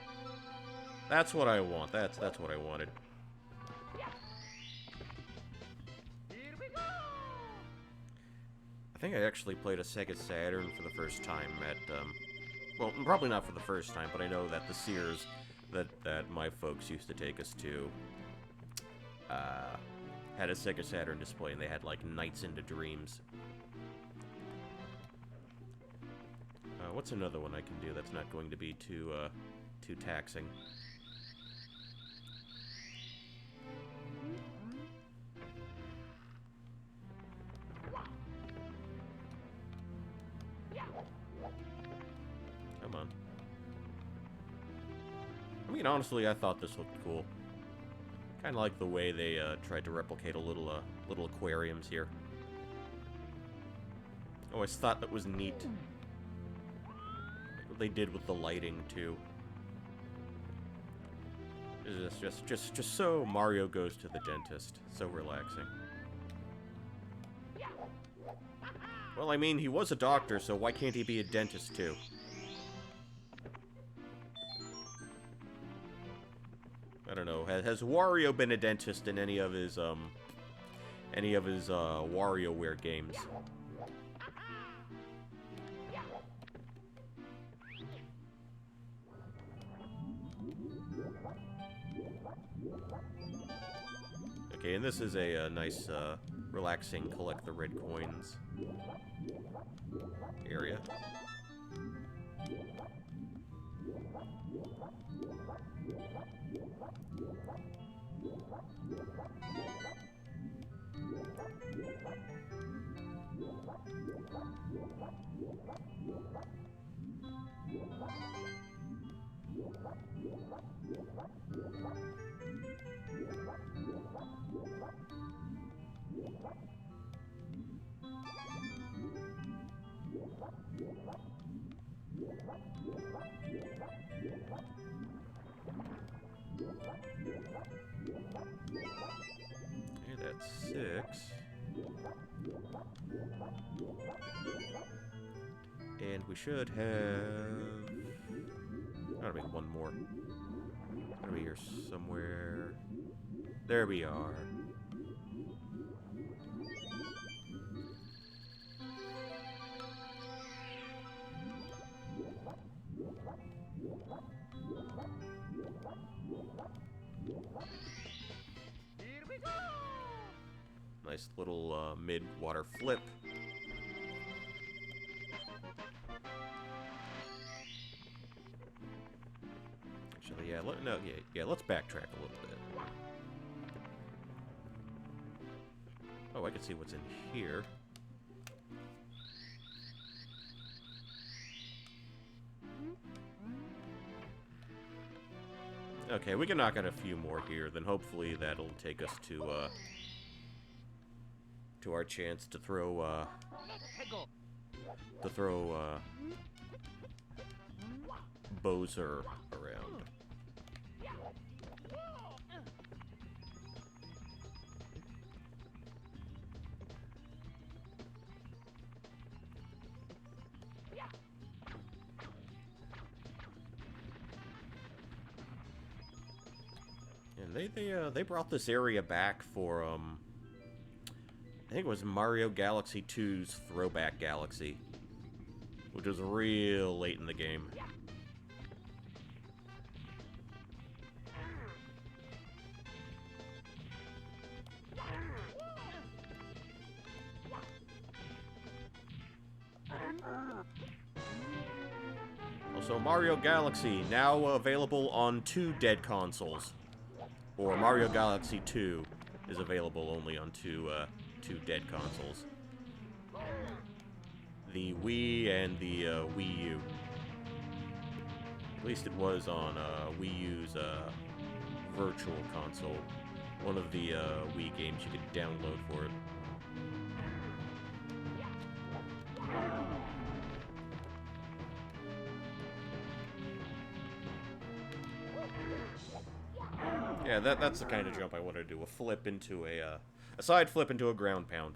That's what I want. That's what I wanted. I think I actually played a Sega Saturn for the first time at, well, probably not for the first time, but I know that the Sears that my folks used to take us to, had a Sega Saturn display, and they had, like, Nights into Dreams. What's another one I can do that's not going to be too taxing? Come on. I mean, honestly, I thought this looked cool. Kind of like the way they tried to replicate a little aquariums here. I always thought that was neat. Like what they did with the lighting too. It's just so Mario goes to the dentist. So relaxing. Well, I mean, he was a doctor, so why can't he be a dentist too? I don't know. Has Wario been a dentist in any of his WarioWare games? Okay, and this is a nice, relaxing collect the red coins area. Okay, that's 6. And we should have... Gotta be one more. Gotta be here somewhere. There we are. Here we go! Nice little mid-water flip. Actually, yeah, let's backtrack a little bit. Oh, I can see what's in here. Okay, we can knock out a few more here, then hopefully that'll take us to our chance to throw, Bowser around. And they brought this area back for I think it was Mario Galaxy 2's Throwback Galaxy, which was real late in the game. Also, Mario Galaxy now available on 2 dead consoles. Or Mario Galaxy 2 is available only on two dead consoles. The Wii and the Wii U. At least it was on Wii U's Virtual Console. One of the Wii games you could download for it. Yeah, that's the kind of jump I want to do. A flip into a side flip into a ground pound.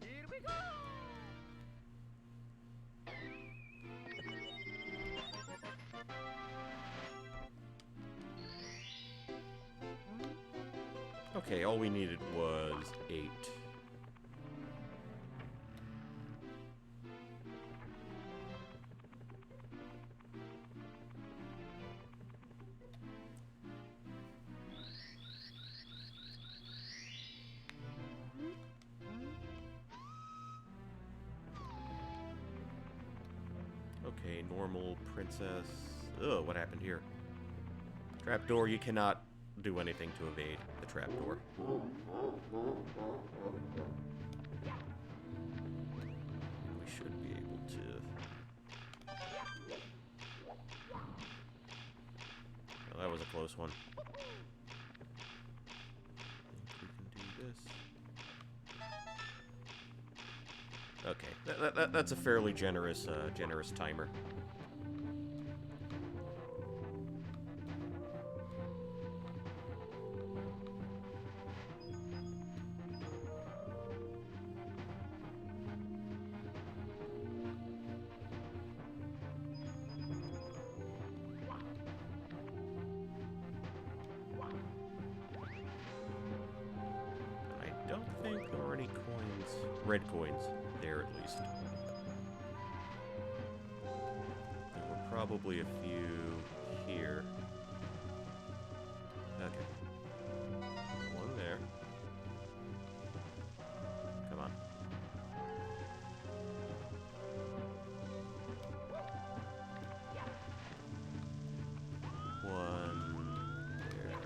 Here we go! Okay, all we needed was 8. Okay, normal princess. Ugh, what happened here? Trapdoor, you cannot do anything to evade the trapdoor. We should be able to... Oh, that was a close one. We can do this. Okay, that's a fairly generous timer. I don't think there are any coins, red coins, there at least. probably a few here. Okay. One there. Come on. One there.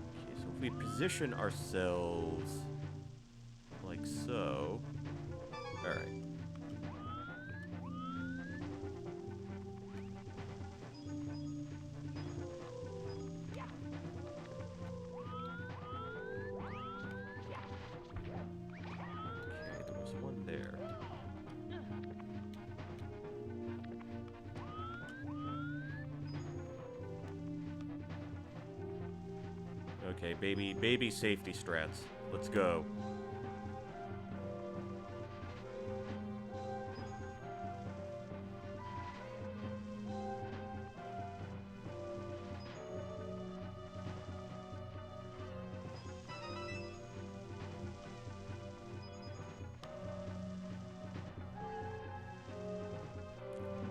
Okay, so if we position ourselves like so. Alright. There. Okay, baby safety strats. Let's go.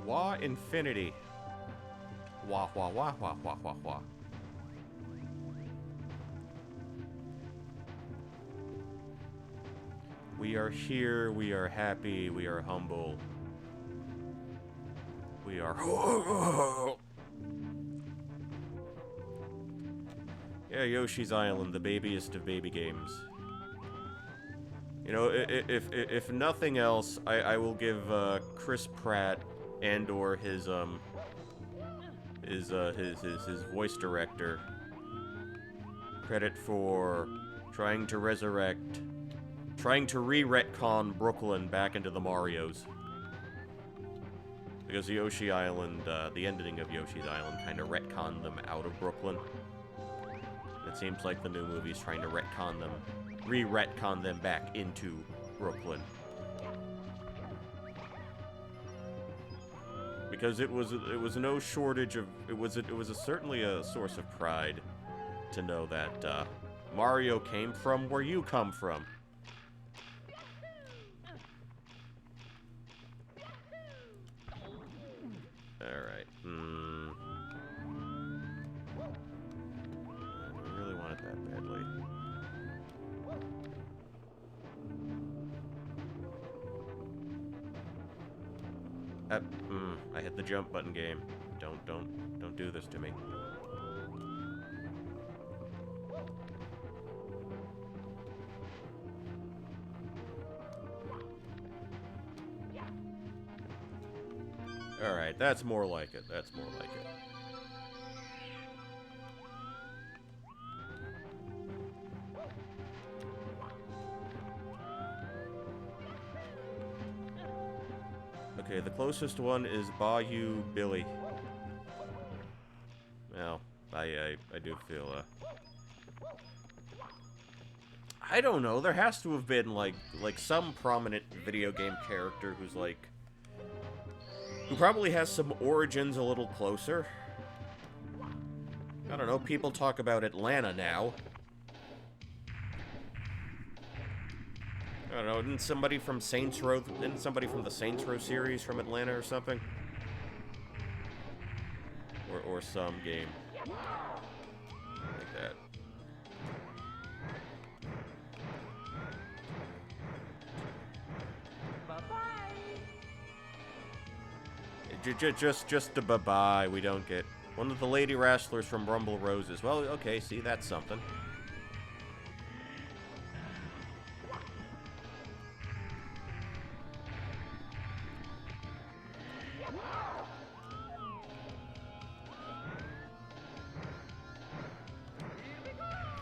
Wah infinity. Wah wah wah wah wah wah wah. We are here, we are happy, we are humble. We are Yeah, Yoshi's Island, the babiest of baby games. You know, if nothing else, I will give Chris Pratt and or his voice director credit for trying to re-retcon Brooklyn back into the Marios. Because Yoshi Island, the ending of Yoshi's Island kind of retconned them out of Brooklyn. It seems like the new movie's trying to re-retcon them back into Brooklyn. Because it was no shortage of certainly a source of pride to know that Mario came from where you come from. Alright. I really want it that badly. I hit the jump button game. Don't do this to me. Alright, that's more like it. That's more like it. Okay, the closest one is Bayou Billy. Well, I do feel, I don't know, there has to have been, like some prominent video game character who's, like, who probably has some origins a little closer. I don't know, people talk about Atlanta now. I don't know, didn't somebody from the Saints Row series from Atlanta or something? Or some game like that. Just a bye-bye, we don't get one of the lady wrestlers from Rumble Roses. Well, okay, see, that's something.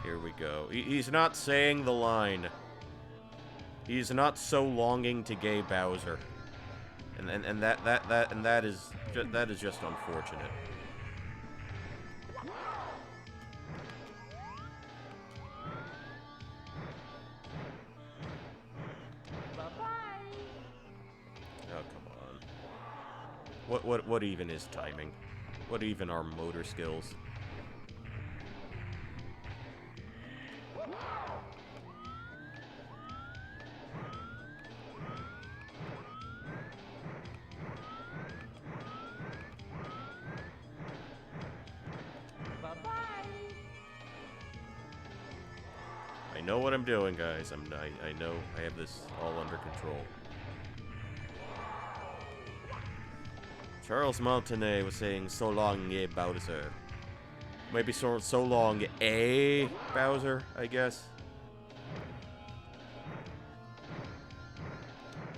Here we go. He's not saying the line. He's not so longing to gay Bowser. And that is just unfortunate. Oh, come on. What even is timing? What even are motor skills? I know what I'm doing, guys. I know I have this all under control. Charles Montanet was saying, "So long, eh, Bowser." Maybe so long, eh, Bowser, I guess.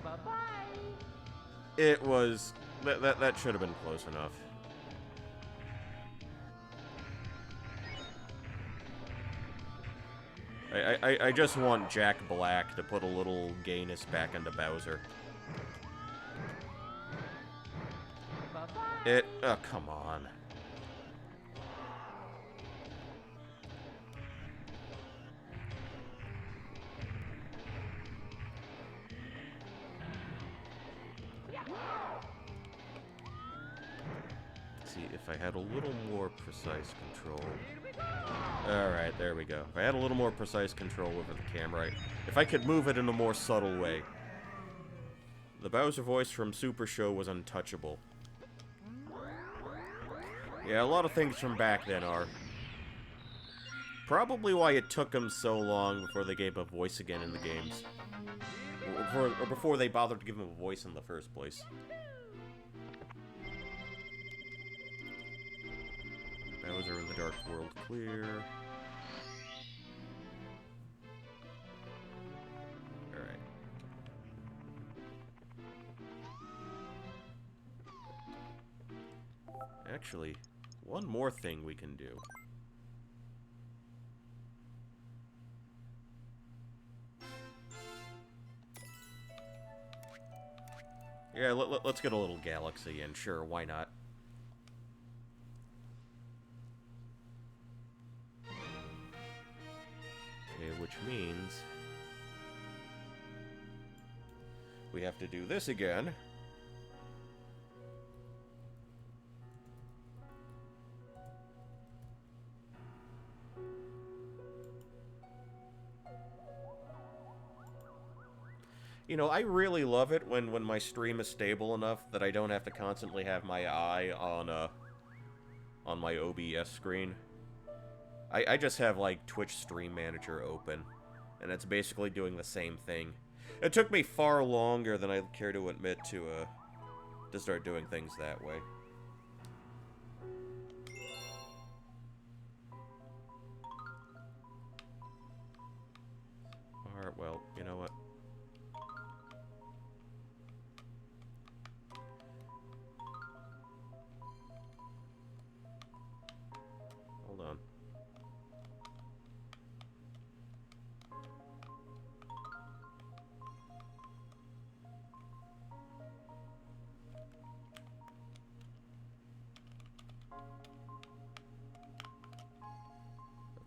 Bye-bye. It was... That should have been close enough. I just want Jack Black to put a little gayness back into Bowser. Bye-bye. Oh, come on. See, if I had a little more precise control... Alright, there we go. If I had a little more precise control over the camera, if I could move it in a more subtle way. The Bowser voice from Super Show was untouchable. Yeah, a lot of things from back then are. Probably why it took them so long before they gave him a voice again in the games. Or before they bothered to give him a voice in the first place. Bowser in the Dark World clear. Alright. Actually, one more thing we can do. Yeah, let's get a little galaxy in. Sure, why not? Okay, which means we have to do this again. You know, I really love it when my stream is stable enough that I don't have to constantly have my eye on my OBS screen. I just have, like, Twitch Stream Manager open, and it's basically doing the same thing. It took me far longer than I care to admit to start doing things that way. Alright, well, you know what? Hold on.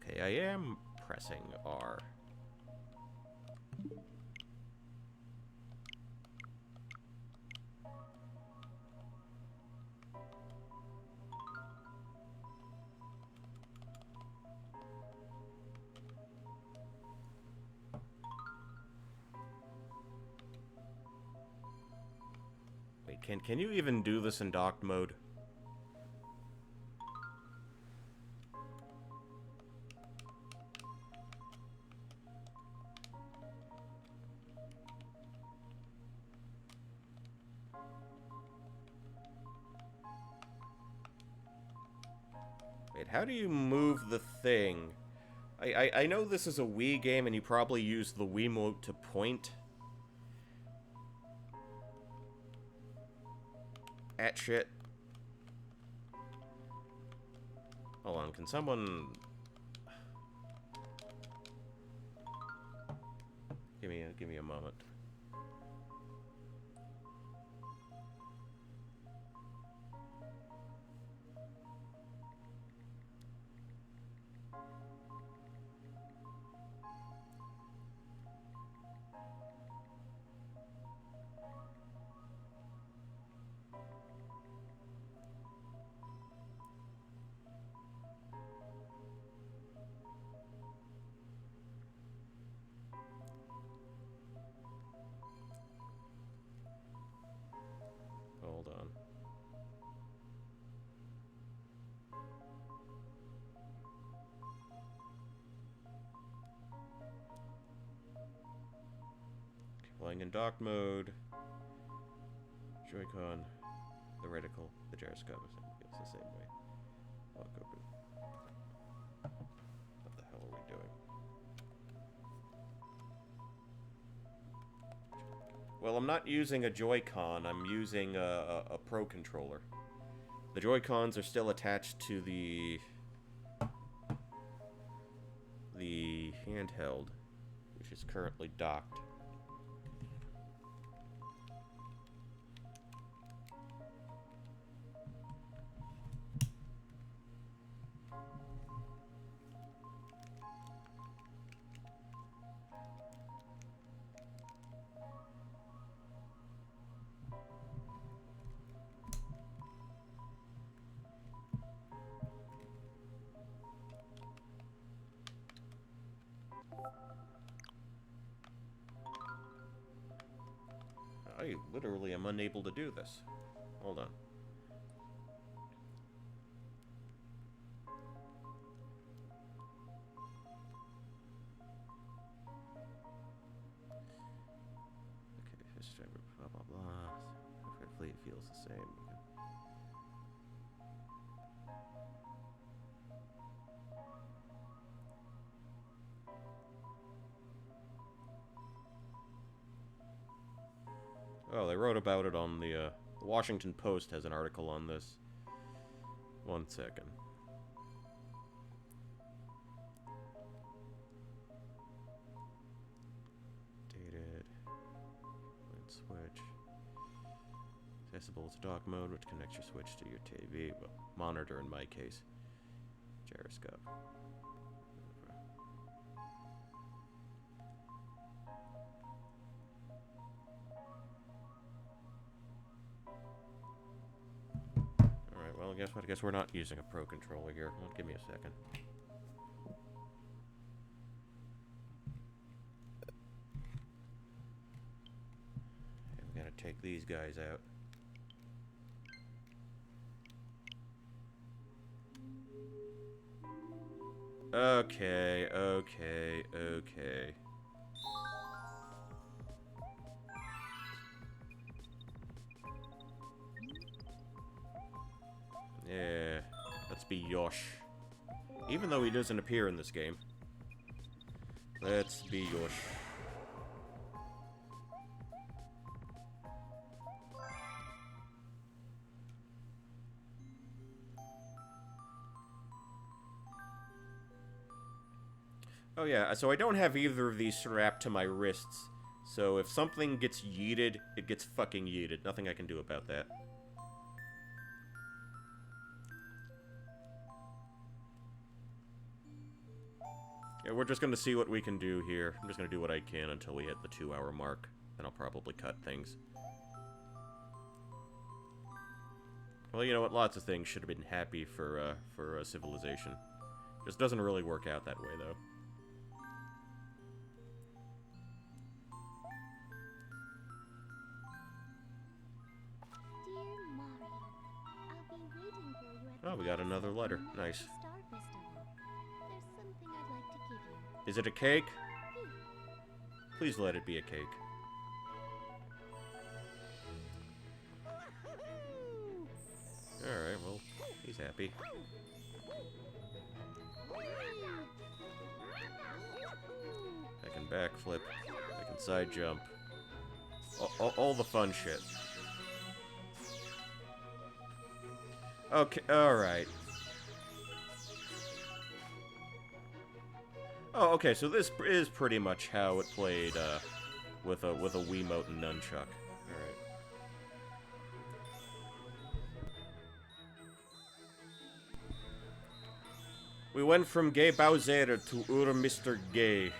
Okay, I am pressing R. Wait, can you even do this in docked mode? Wait, how do you move the thing? I know this is a Wii game and you probably use the Wiimote to point at shit. Hold on, can someone... Give me a moment. Flying in dock mode. Joy-Con, the reticle, the gyroscope feels the same way. Lock open. What the hell are we doing? Well, I'm not using a Joy-Con, I'm using a Pro Controller. The Joy-Cons are still attached to the handheld, which is currently docked. I literally am unable to do this. Hold on. Okay, history, blah blah blah. Hopefully it feels the same. Oh, they wrote about it on the Washington Post has an article on this. 1 second. Dated. Lit switch. Accessible to dock mode, which connects your switch to your TV. Well, monitor in my case. Gyroscope. Well, guess what? I guess we're not using a Pro Controller here. Well, give me a second. Okay, we gotta take these guys out. Okay, okay, okay. Yeah, let's be Yosh. Even though he doesn't appear in this game. Let's be Yosh. Oh yeah, so I don't have either of these strapped to my wrists. So if something gets yeeted, it gets fucking yeeted. Nothing I can do about that. Yeah, we're just gonna see what we can do here. I'm just gonna do what I can until we hit the 2-hour mark. Then I'll probably cut things. Well, you know what? Lots of things should have been happy for Civilization. Just doesn't really work out that way, though. Dear Mario, I'll be waiting for you at Oh, we got another letter. Nice. Star Festival. There's something I'd like to give you. Is it a cake? Please let it be a cake. Alright, well, he's happy. I can backflip. I can side jump. All the fun shit. Okay, alright. Oh, okay, so this is pretty much how it played, with a Wiimote and nunchuck. Alright. We went from Gay Bowser to Mr. Gay.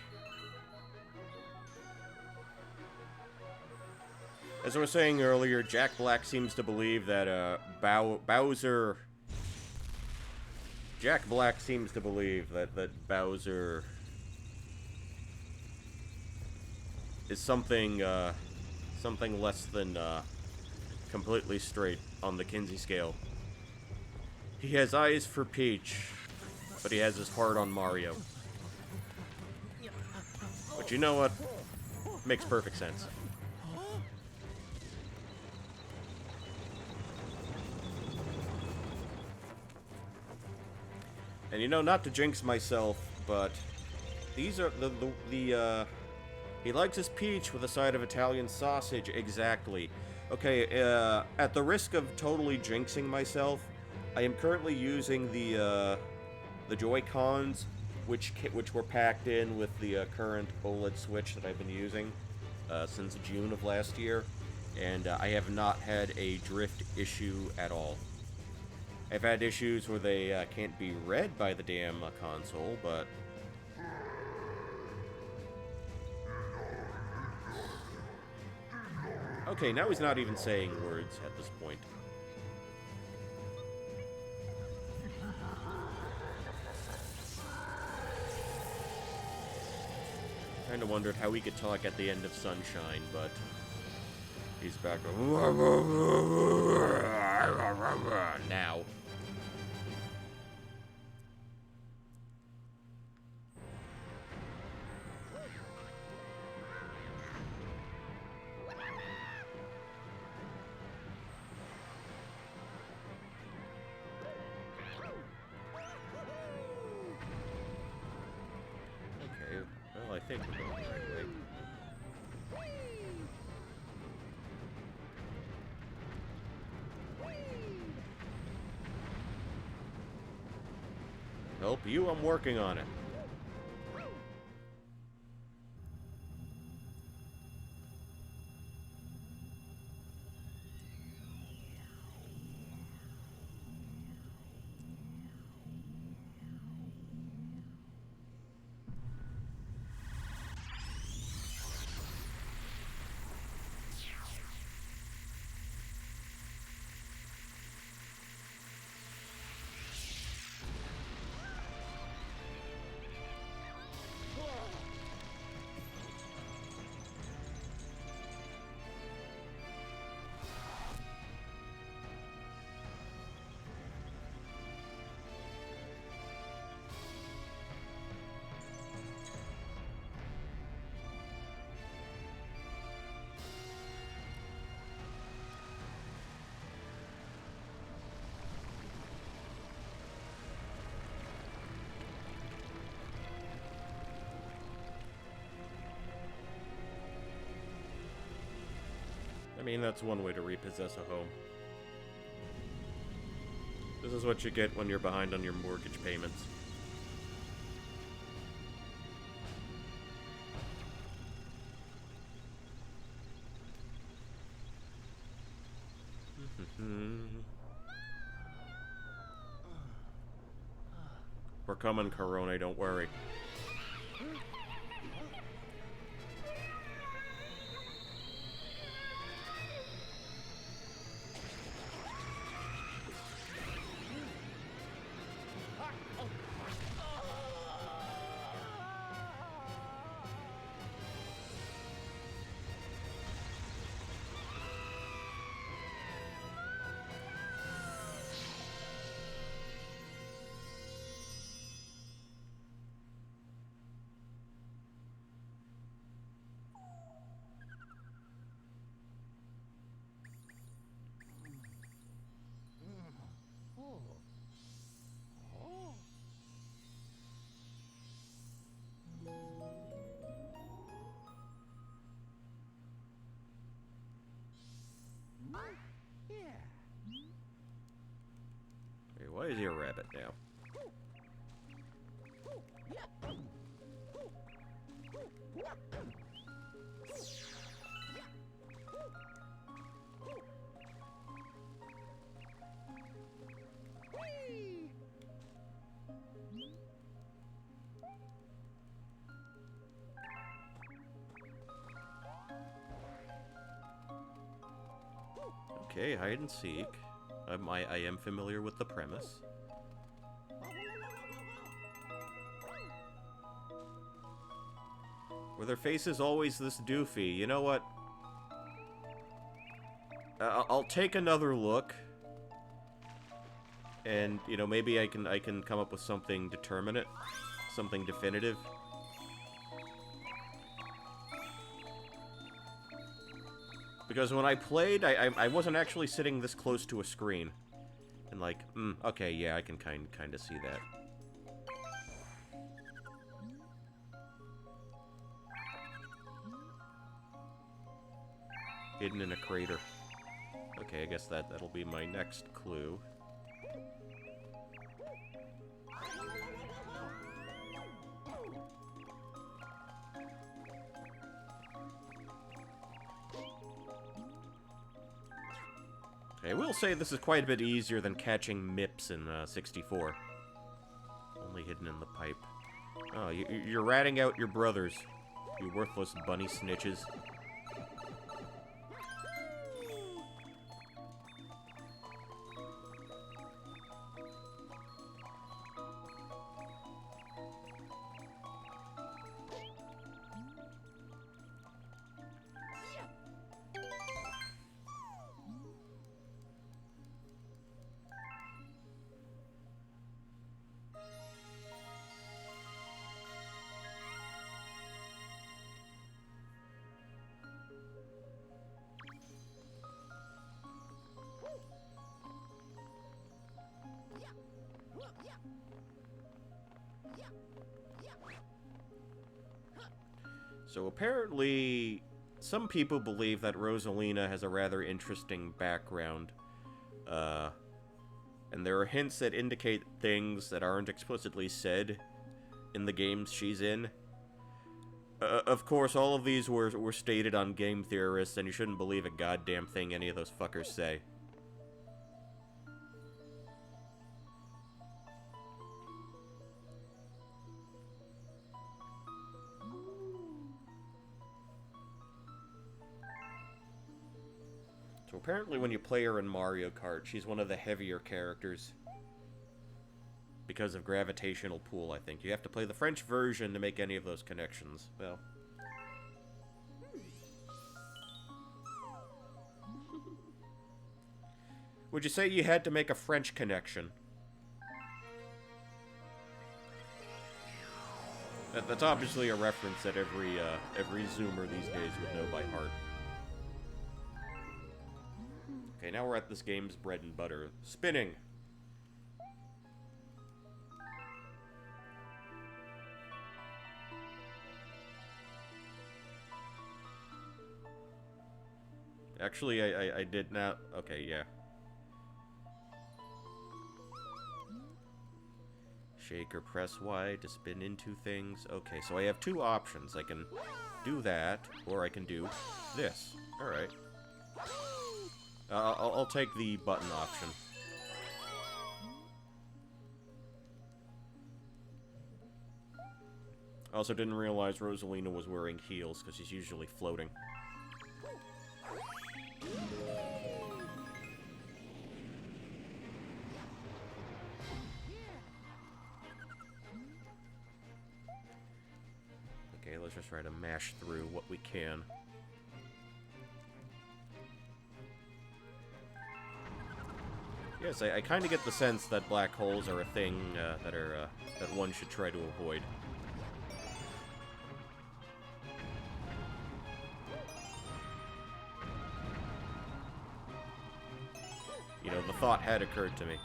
As I was saying earlier, Jack Black seems to believe that, Bowser... Jack Black seems to believe that Bowser... is something, something less than, completely straight on the Kinsey scale. He has eyes for Peach, but he has his heart on Mario. But you know what? Makes perfect sense. And you know, not to jinx myself, but these are he likes his peach with a side of Italian sausage. Exactly. Okay, at the risk of totally jinxing myself, I am currently using the Joy-Cons, which were packed in with the current OLED Switch that I've been using since June of last year, and I have not had a drift issue at all. I've had issues where they can't be read by the damn console, but... Okay, now he's not even saying words at this point. Kinda wondered how he could talk at the end of Sunshine, but... he's back to... now. Okay, well, I think we're going the right way. Help you? I'm working on it. I mean, that's one way to repossess a home. This is what you get when you're behind on your mortgage payments. We're coming, Corona, don't worry. Hey, why is he a rabbit now? Okay, hide and seek. I am familiar with the premise. Were their faces always this doofy? You know what? I'll take another look. And, you know, maybe I can come up with something determinate. Something definitive. Because when I played, I wasn't actually sitting this close to a screen. And like, okay, yeah, I can kind of see that. Hidden in a crater. Okay, I guess that'll be my next clue. I will say this is quite a bit easier than catching Mips in 64. Only hidden in the pipe. Oh, you're ratting out your brothers, you worthless bunny snitches. So apparently, some people believe that Rosalina has a rather interesting background. And there are hints that indicate things that aren't explicitly said in the games she's in. Of course, all of these were stated on Game Theorists, and you shouldn't believe a goddamn thing any of those fuckers say. So apparently when you play her in Mario Kart, she's one of the heavier characters. Because of gravitational pull, I think. You have to play the French version to make any of those connections. Well. Would you say you had to make a French connection? That's obviously a reference that every Zoomer these days would know by heart. Okay, now we're at this game's bread and butter. Spinning! Actually, I did not... Okay, yeah. Shake or press Y to spin into things. Okay, so I have two options. I can do that, or I can do this. Alright. I'll take the button option. I also didn't realize Rosalina was wearing heels, because she's usually floating. Okay, let's just try to mash through what we can. Yes, I kind of get the sense that black holes are a thing that one should try to avoid. You know, the thought had occurred to me.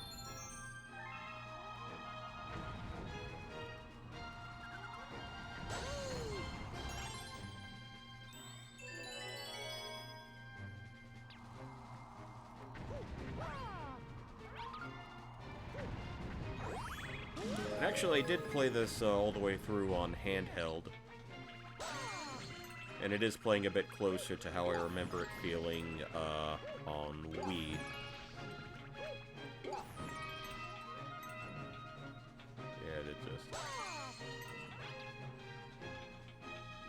And actually, I did play this all the way through on handheld. And it is playing a bit closer to how I remember it feeling on Wii.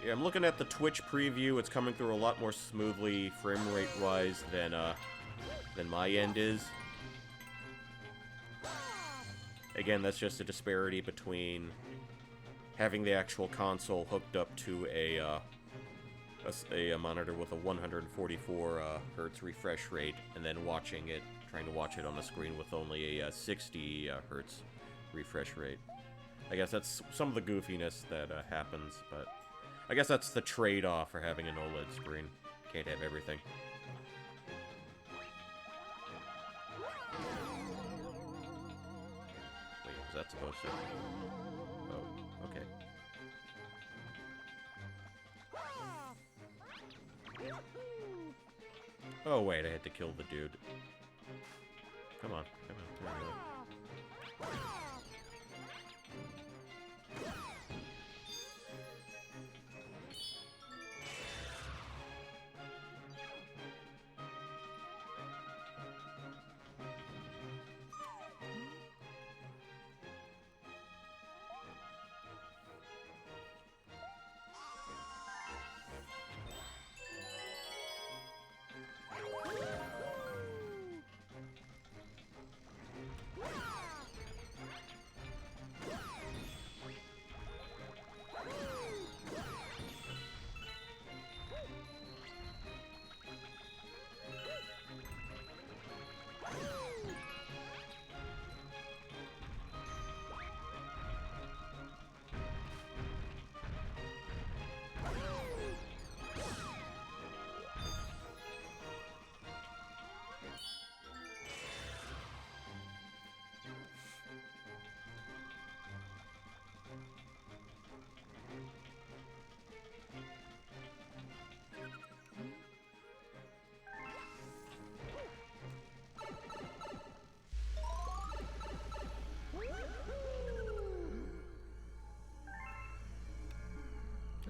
Yeah, I'm looking at the Twitch preview. It's coming through a lot more smoothly, frame rate-wise, than my end is. Again, that's just a disparity between having the actual console hooked up to a monitor with a 144 hertz refresh rate, and then trying to watch it on a screen with only a 60 hertz refresh rate. I guess that's some of the goofiness that happens, but I guess that's the trade-off for having an OLED screen. Can't have everything. Wait, was that supposed to... Oh, okay. Oh, wait, I had to kill the dude. Come on, come on, there we go.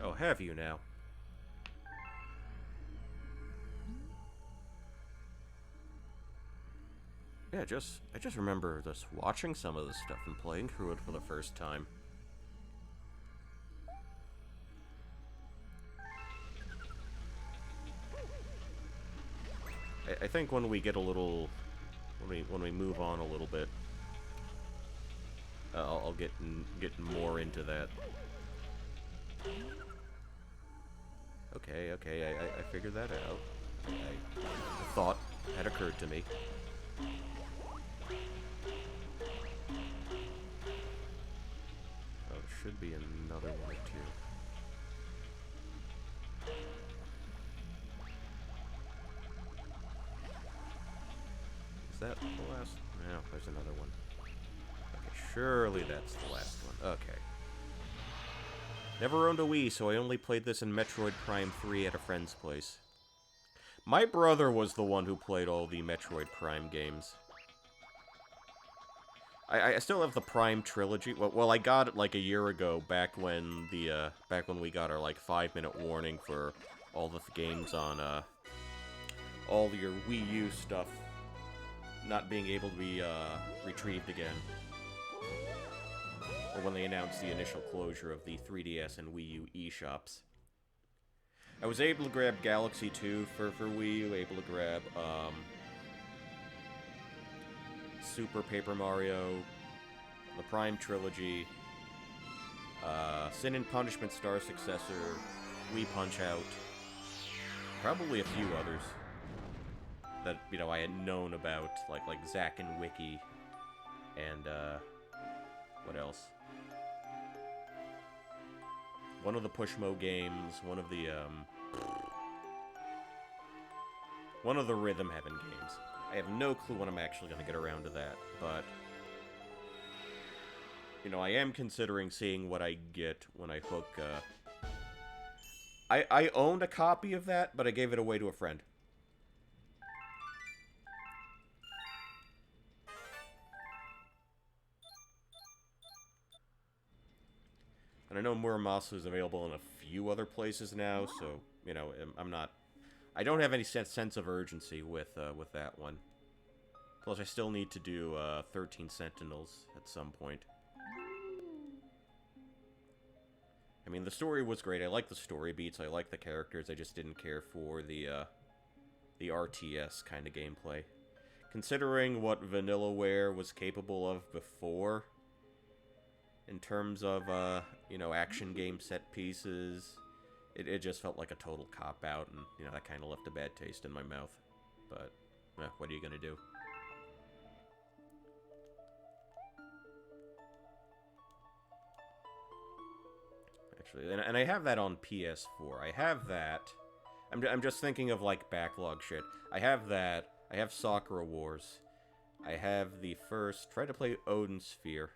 Oh, have you now? Yeah, I just remember just watching some of this stuff and playing through it for the first time. I think when we get a little, when we move on a little bit, I'll get more into that. Okay, I figured that out. A thought had occurred to me. Oh, there should be another one too. Is that the last? No, there's another one. Okay, surely that's the last one. Okay. Never owned a Wii, so I only played this in Metroid Prime 3 at a friend's place. My brother was the one who played all the Metroid Prime games. I still have the Prime trilogy. Well, I got it like a year ago, back when we got our like 5-minute warning for all the games on all your Wii U stuff not being able to be retrieved again. Or when they announced the initial closure of the 3DS and Wii U eShops. I was able to grab Galaxy 2 for Wii U, able to grab Super Paper Mario, the Prime Trilogy, Sin and Punishment Star Successor, Wii Punch-Out, probably a few others that, you know, I had known about, like Zack and Wiki, and, what else? One of the Pushmo games, one of the Rhythm Heaven games. I have no clue when I'm actually going to get around to that, but, you know, I am considering seeing what I get when I hook, I owned a copy of that, but I gave it away to a friend. And I know Muramasa is available in a few other places now, so, you know, I don't have any sense of urgency with that one. Plus, I still need to do 13 Sentinels at some point. I mean, the story was great. I like the story beats. I like the characters. I just didn't care for the RTS kind of gameplay. Considering what Vanillaware was capable of before, in terms of, you know, action game set pieces, it just felt like a total cop-out, and, you know, that kind of left a bad taste in my mouth. But, what are you gonna do? Actually, and I have that on PS4. I have that. I'm just thinking of, like, backlog shit. I have that. I have Sakura Wars. I have the first... Try to play Odin Sphere.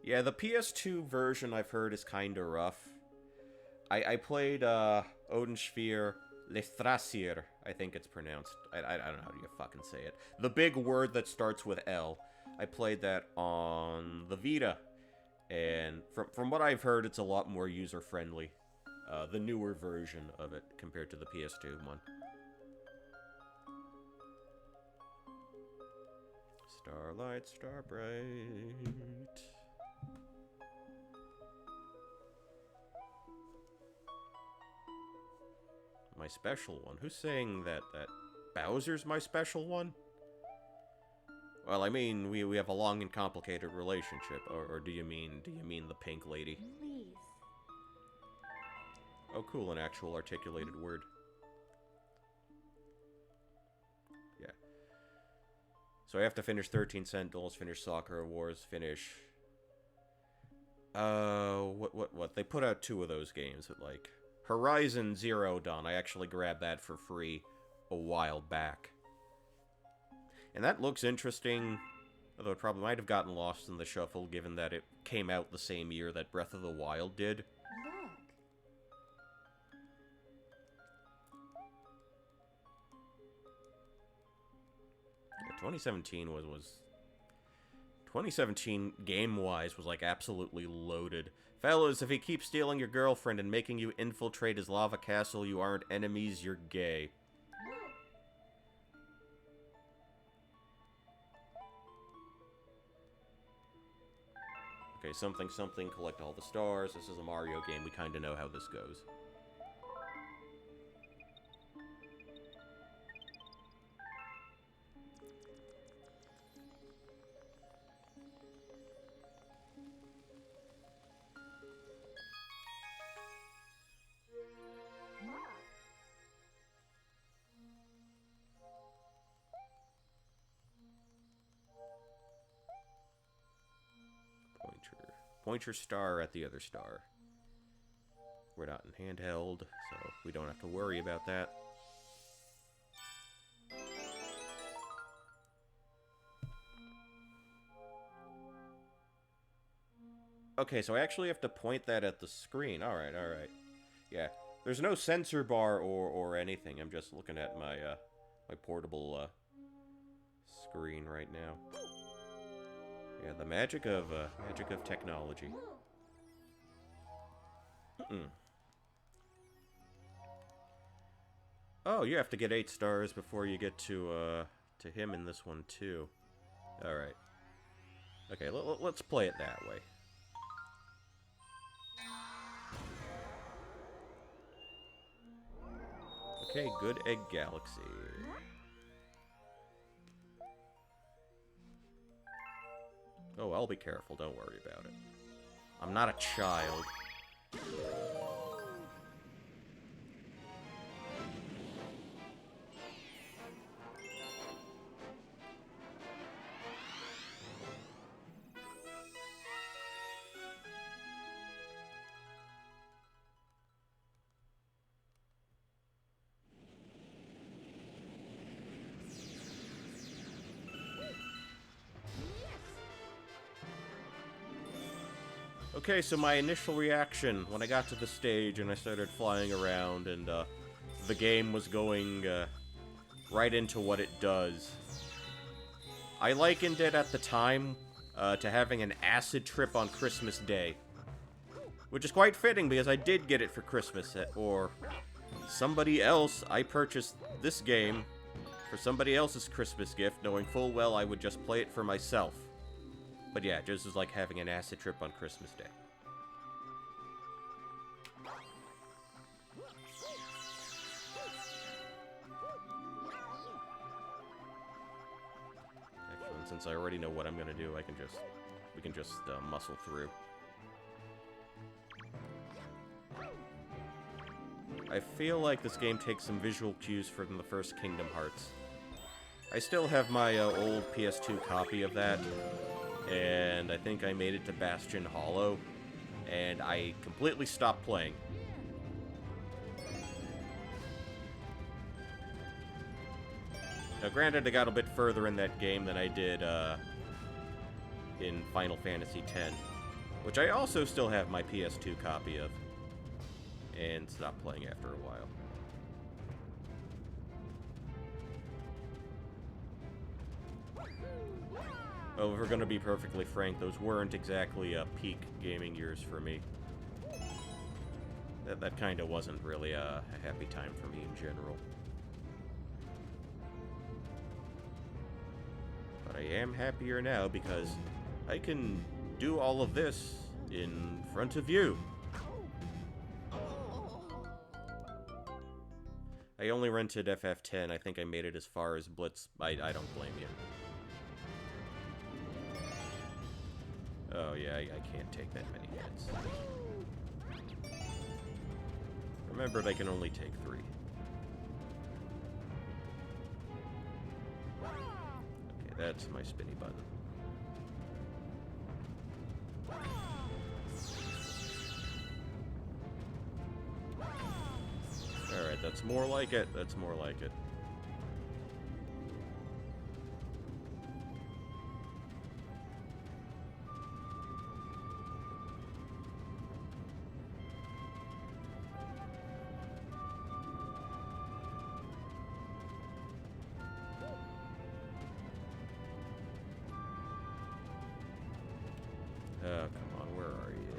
Yeah, the PS2 version I've heard is kinda rough. I played Odin Sphere Lestrasier, I think it's pronounced. I don't know how you fucking say it. The big word that starts with L. I played that on the Vita, and from what I've heard, it's a lot more user-friendly. The newer version of it compared to the PS2 one. Starlight, Starbright. My special one? Who's saying that Bowser's my special one? Well, I mean, we have a long and complicated relationship, or do you mean the pink lady? Please. Oh, cool, an actual articulated word. Yeah. So I have to finish 13 Sentinels, finish Soccer Wars, finish... what? They put out 2 of those games, but, like... Horizon Zero Dawn, I actually grabbed that for free a while back. And that looks interesting, although it probably might have gotten lost in the shuffle, given that it came out the same year that Breath of the Wild did. Look. Yeah, 2017 was 2017 game-wise was like absolutely loaded. Fellas, if he keeps stealing your girlfriend and making you infiltrate his lava castle, you aren't enemies, you're gay. Okay, something, collect all the stars. This is a Mario game. We kind of know how this goes. Point your star at the other star. We're not in handheld, so we don't have to worry about that. Okay, so I actually have to point that at the screen. Alright, alright. Yeah, there's no sensor bar or anything. I'm just looking at my, my portable, screen right now. Yeah, the magic of technology. Oh, you have to get 8 stars before you get to him in this one, too. Alright. Okay, let's play it that way. Okay, good Egg Galaxy. Oh, I'll be careful, don't worry about it. I'm not a child. Okay, so my initial reaction when I got to the stage and I started flying around and the game was going right into what it does. I likened it at the time to having an acid trip on Christmas Day. Which is quite fitting because I did get it for Christmas, or somebody else. I purchased this game for somebody else's Christmas gift, knowing full well I would just play it for myself. But yeah, just as like having an acid trip on Christmas Day. Excellent, since I already know what I'm gonna do, we can just muscle through. I feel like this game takes some visual cues from the first Kingdom Hearts. I still have my old PS2 copy of that, and I think I made it to Bastion Hollow, and I completely stopped playing. Now granted, I got a bit further in that game than I did in Final Fantasy X, which I also still have my PS2 copy of, and stopped playing after a while. Oh, if we're gonna be perfectly frank, those weren't exactly peak gaming years for me. That kind of wasn't really a happy time for me in general. But I am happier now because I can do all of this in front of you. I only rented FF10. I think I made it as far as Blitz. I don't blame you. Oh yeah, I can't take that many hits. Remembered I can only take 3. Okay, that's my spinny button. Alright, that's more like it. That's more like it. Oh, come on, where are you?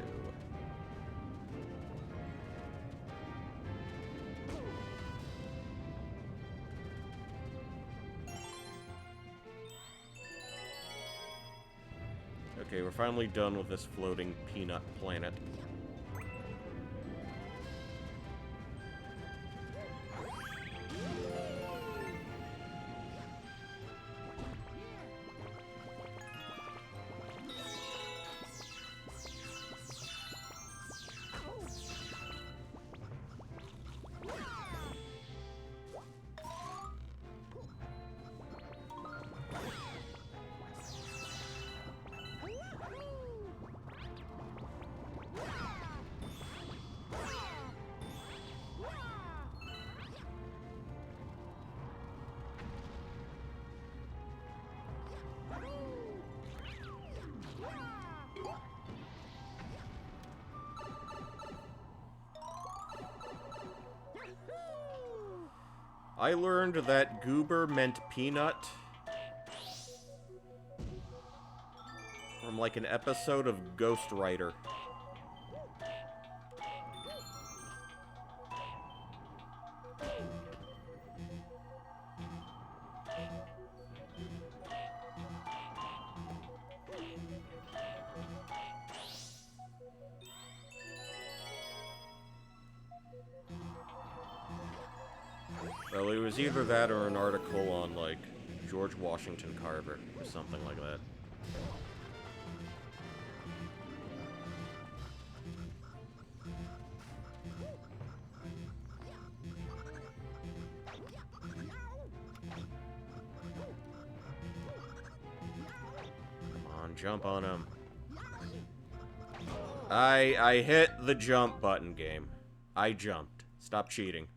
Okay, we're finally done with this floating peanut planet. I learned that goober meant peanut from like an episode of Ghost Rider. Well, it was either that or an article on, like, George Washington Carver, or something like that. Come on, jump on him. I hit the jump button, game. I jumped. Stop cheating.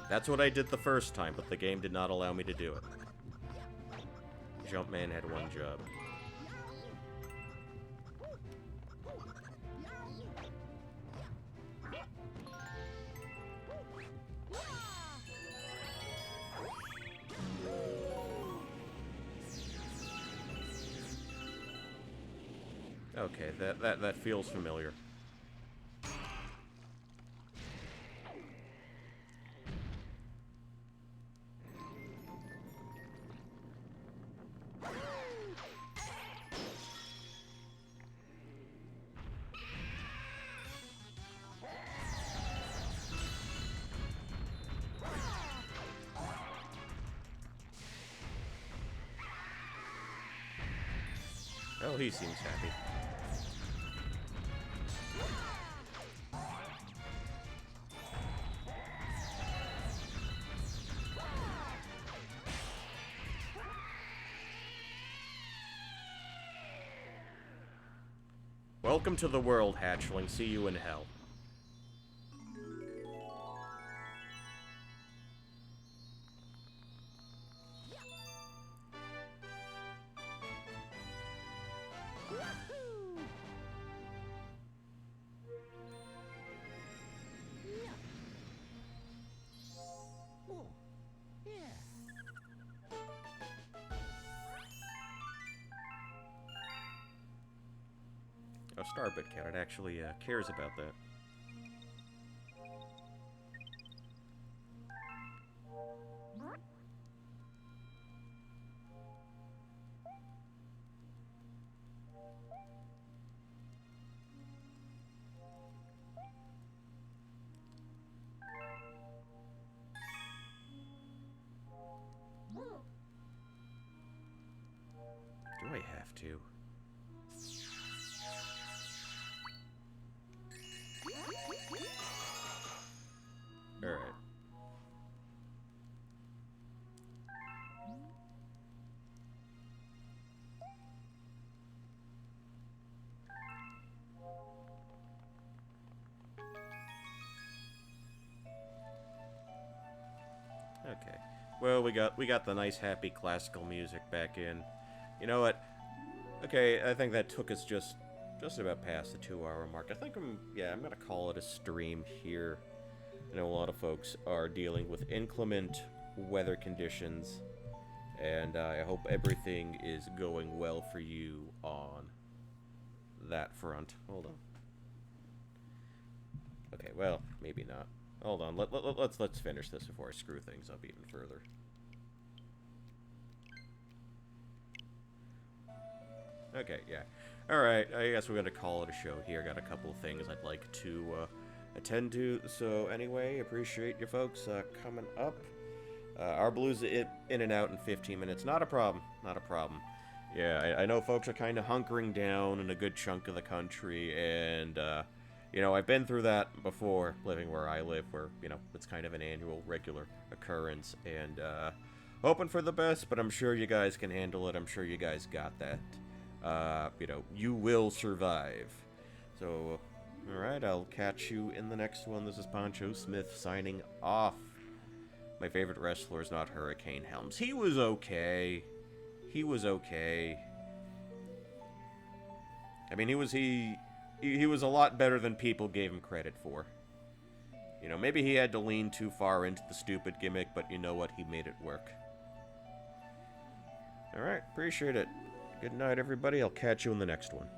That's what I did the first time, but the game did not allow me to do it. Jumpman had one job. Okay, that feels familiar. Oh, he seems happy. Welcome to the world, hatchling. See you in hell. a Starbit cat. It actually cares about that. Do I have to? Alright. Okay. Well, we got the nice happy classical music back in. You know what? Okay, I think that took us just about past the 2-hour mark. I think I'm gonna call it a stream here. I know a lot of folks are dealing with inclement weather conditions, and I hope everything is going well for you on that front. Hold on. Okay, well, maybe not. Hold on. Let's finish this before I screw things up even further. Okay, yeah. Alright, I guess we're gonna call it a show here. Got a couple of things I'd like to attend to. So anyway, appreciate you folks coming up. Our Blues in and out in 15 minutes. Not a problem. Not a problem. Yeah, I know folks are kind of hunkering down in a good chunk of the country, and you know, I've been through that before, living where I live, where, you know, it's kind of an annual, regular occurrence, and hoping for the best, but I'm sure you guys can handle it. I'm sure you guys got that. You know, you will survive. So, alright, I'll catch you in the next one. This is Poncho Smith signing off. My favorite wrestler is not Hurricane Helms. He was okay. He was okay. I mean, he was a lot better than people gave him credit for. You know, maybe he had to lean too far into the stupid gimmick, but you know what? He made it work. Alright, appreciate it. Good night, everybody. I'll catch you in the next one.